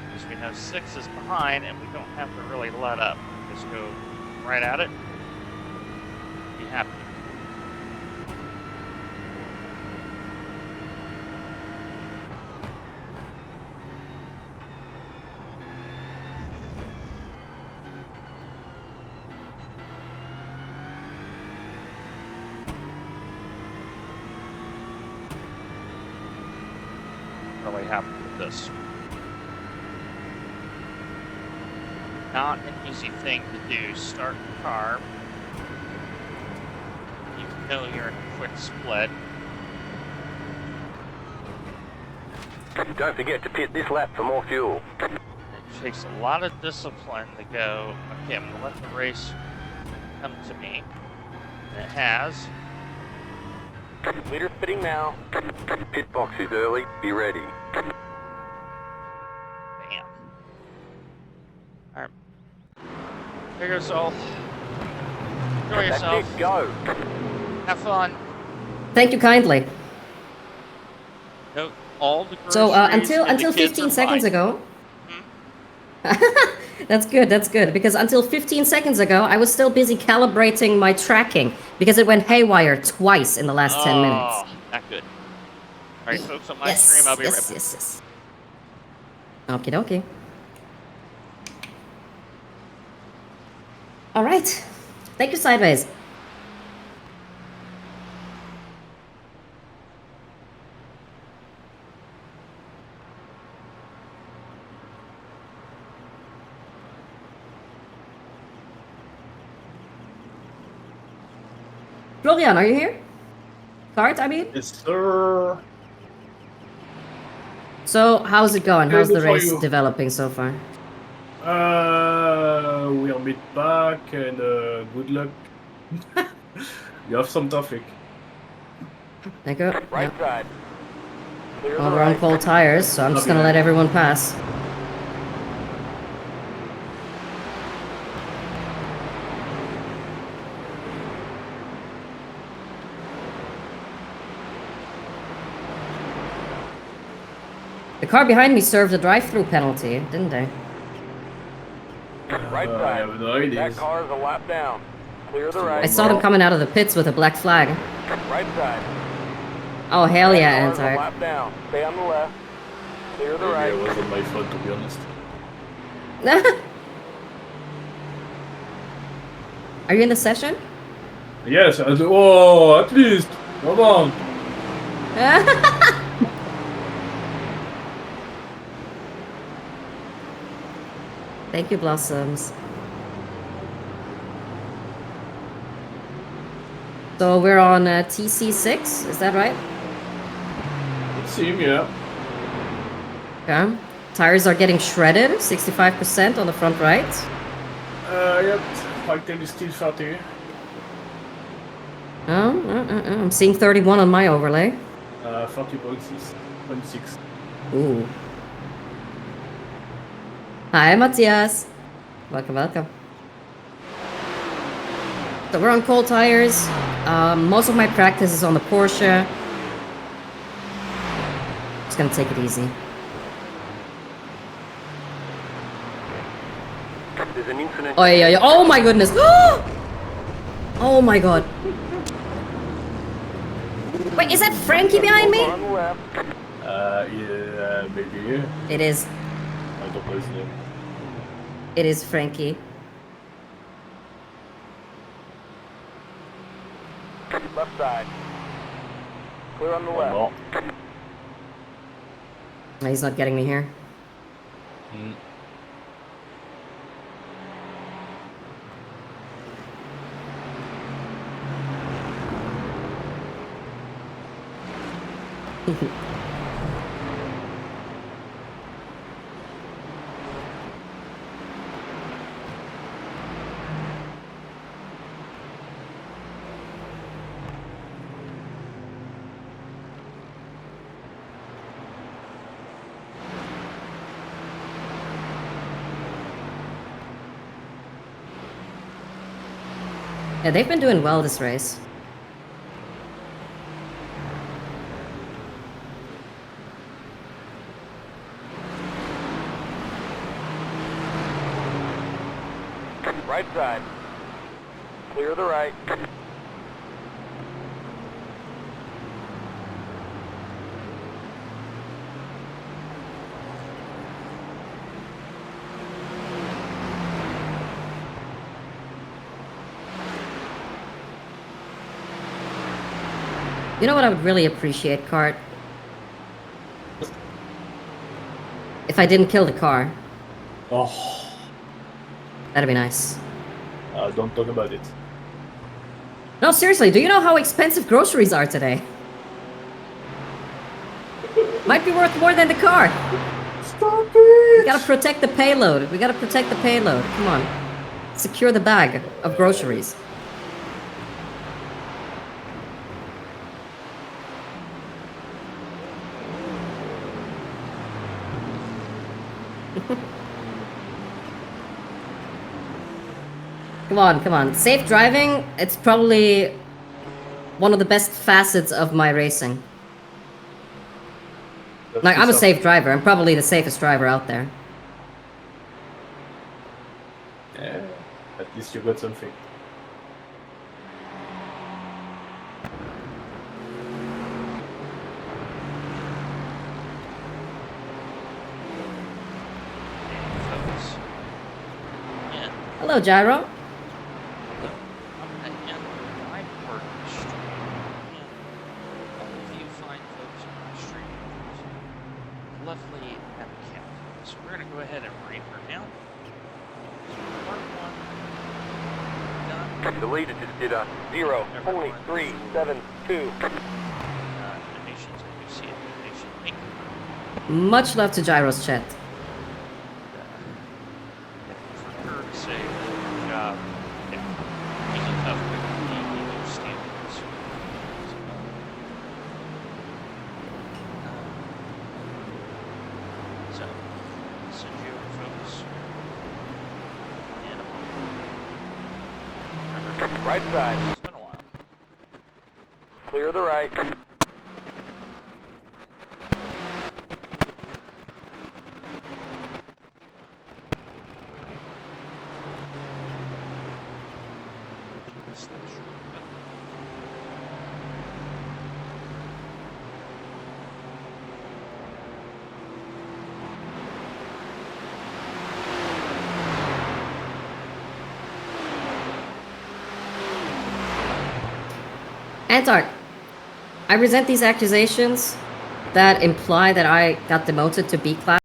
Because we know 6 is behind and we don't have to really let up. Just go right at it. Be happy. Really happy with this. Not an easy thing to do. Start the car. You know you're in a quick split. Don't forget to pit this lap for more fuel. It takes a lot of discipline to go, okay, I'm going to let the race come to me. And it has. Leader pitting now. Pit box is early. Be ready. Bam. Alright. There goes all. Enjoy yourself. That's it, go. Have fun. Thank you kindly. Note all the So groceries and until the kids 15 are seconds fine. ago. That's good, because until 15 seconds ago, I was still busy calibrating my tracking because it went haywire twice in the last 10 minutes. Oh, not good. Alright, folks, on my stream, I'll be right back. Yes. Okie dokie. Alright. Thank you, Sideways. Florian, are you here? Cart, I mean? Yes, sir. So, how's it going? How's the Good for race you. developing so far? We'll meet back and good luck. You have some traffic. Thank you. Right Yeah. side. Clear Well, the we're on right. cold tires, so I'm just gonna let everyone pass. The car behind me served a drive-through penalty, didn't they? Right I side. have no idea. That car is a lap down. Clear the I right. saw them coming out of the pits with a black flag. Right side. Oh, hell That yeah, car is a Antark. lap down. Stay on the left. Clear the Maybe right. it wasn't my fault, to be honest. Are you in the session? Yes, I do. Oh, at least. Come on. Thank you, Blossoms. So we're on TC6, is that right? It seems, yeah. Okay. Tires are getting shredded, 65% on the front right. Yep. My time is still 30. I'm seeing 31 on my overlay. 40.6. Ooh. Hi, Matthias. Welcome, welcome. So we're on cold tires. Most of my practice is on the Porsche. Just gonna take it easy. There's an incident. Oh yeah, yeah. Oh my goodness. Oh my god. Wait, is that Frankie behind me? On the left. Yeah, maybe. It is. I don't know his name. It is Frankie. Left side. Clear on the Oh, left. no. Oh, he's not getting me here. Mm. Yeah, they've been doing well this race. Right side. Clear the right. You know what I would really appreciate, Cart? If I didn't kill the car. Oh, That'd be nice. don't talk about it. No, seriously, do you know how expensive groceries are today? Might be worth more than the car. Stop it! We gotta protect the payload. We gotta protect the payload. Come on. Secure the bag of groceries. Come on, come on. Safe driving, it's probably one of the best facets of my racing. Like, I'm a safe driver. I'm probably the safest driver out there. Yeah, at least you got something. Folks. Yeah. Hello, Gyro. And I work the stream. And all of you fine folks on the stream. Lovely at the camp. So we're going to go ahead and bring her down. So part one done. Deleted, just did a 0.372. Donations, I do see a donation link. Much love to Gyros chat. For her to say that her job, yeah, being a tough EU standards. So, send you over, folks. And Right side. it's been a while. Clear the right. Antark, I resent these accusations that imply that I got demoted to B class.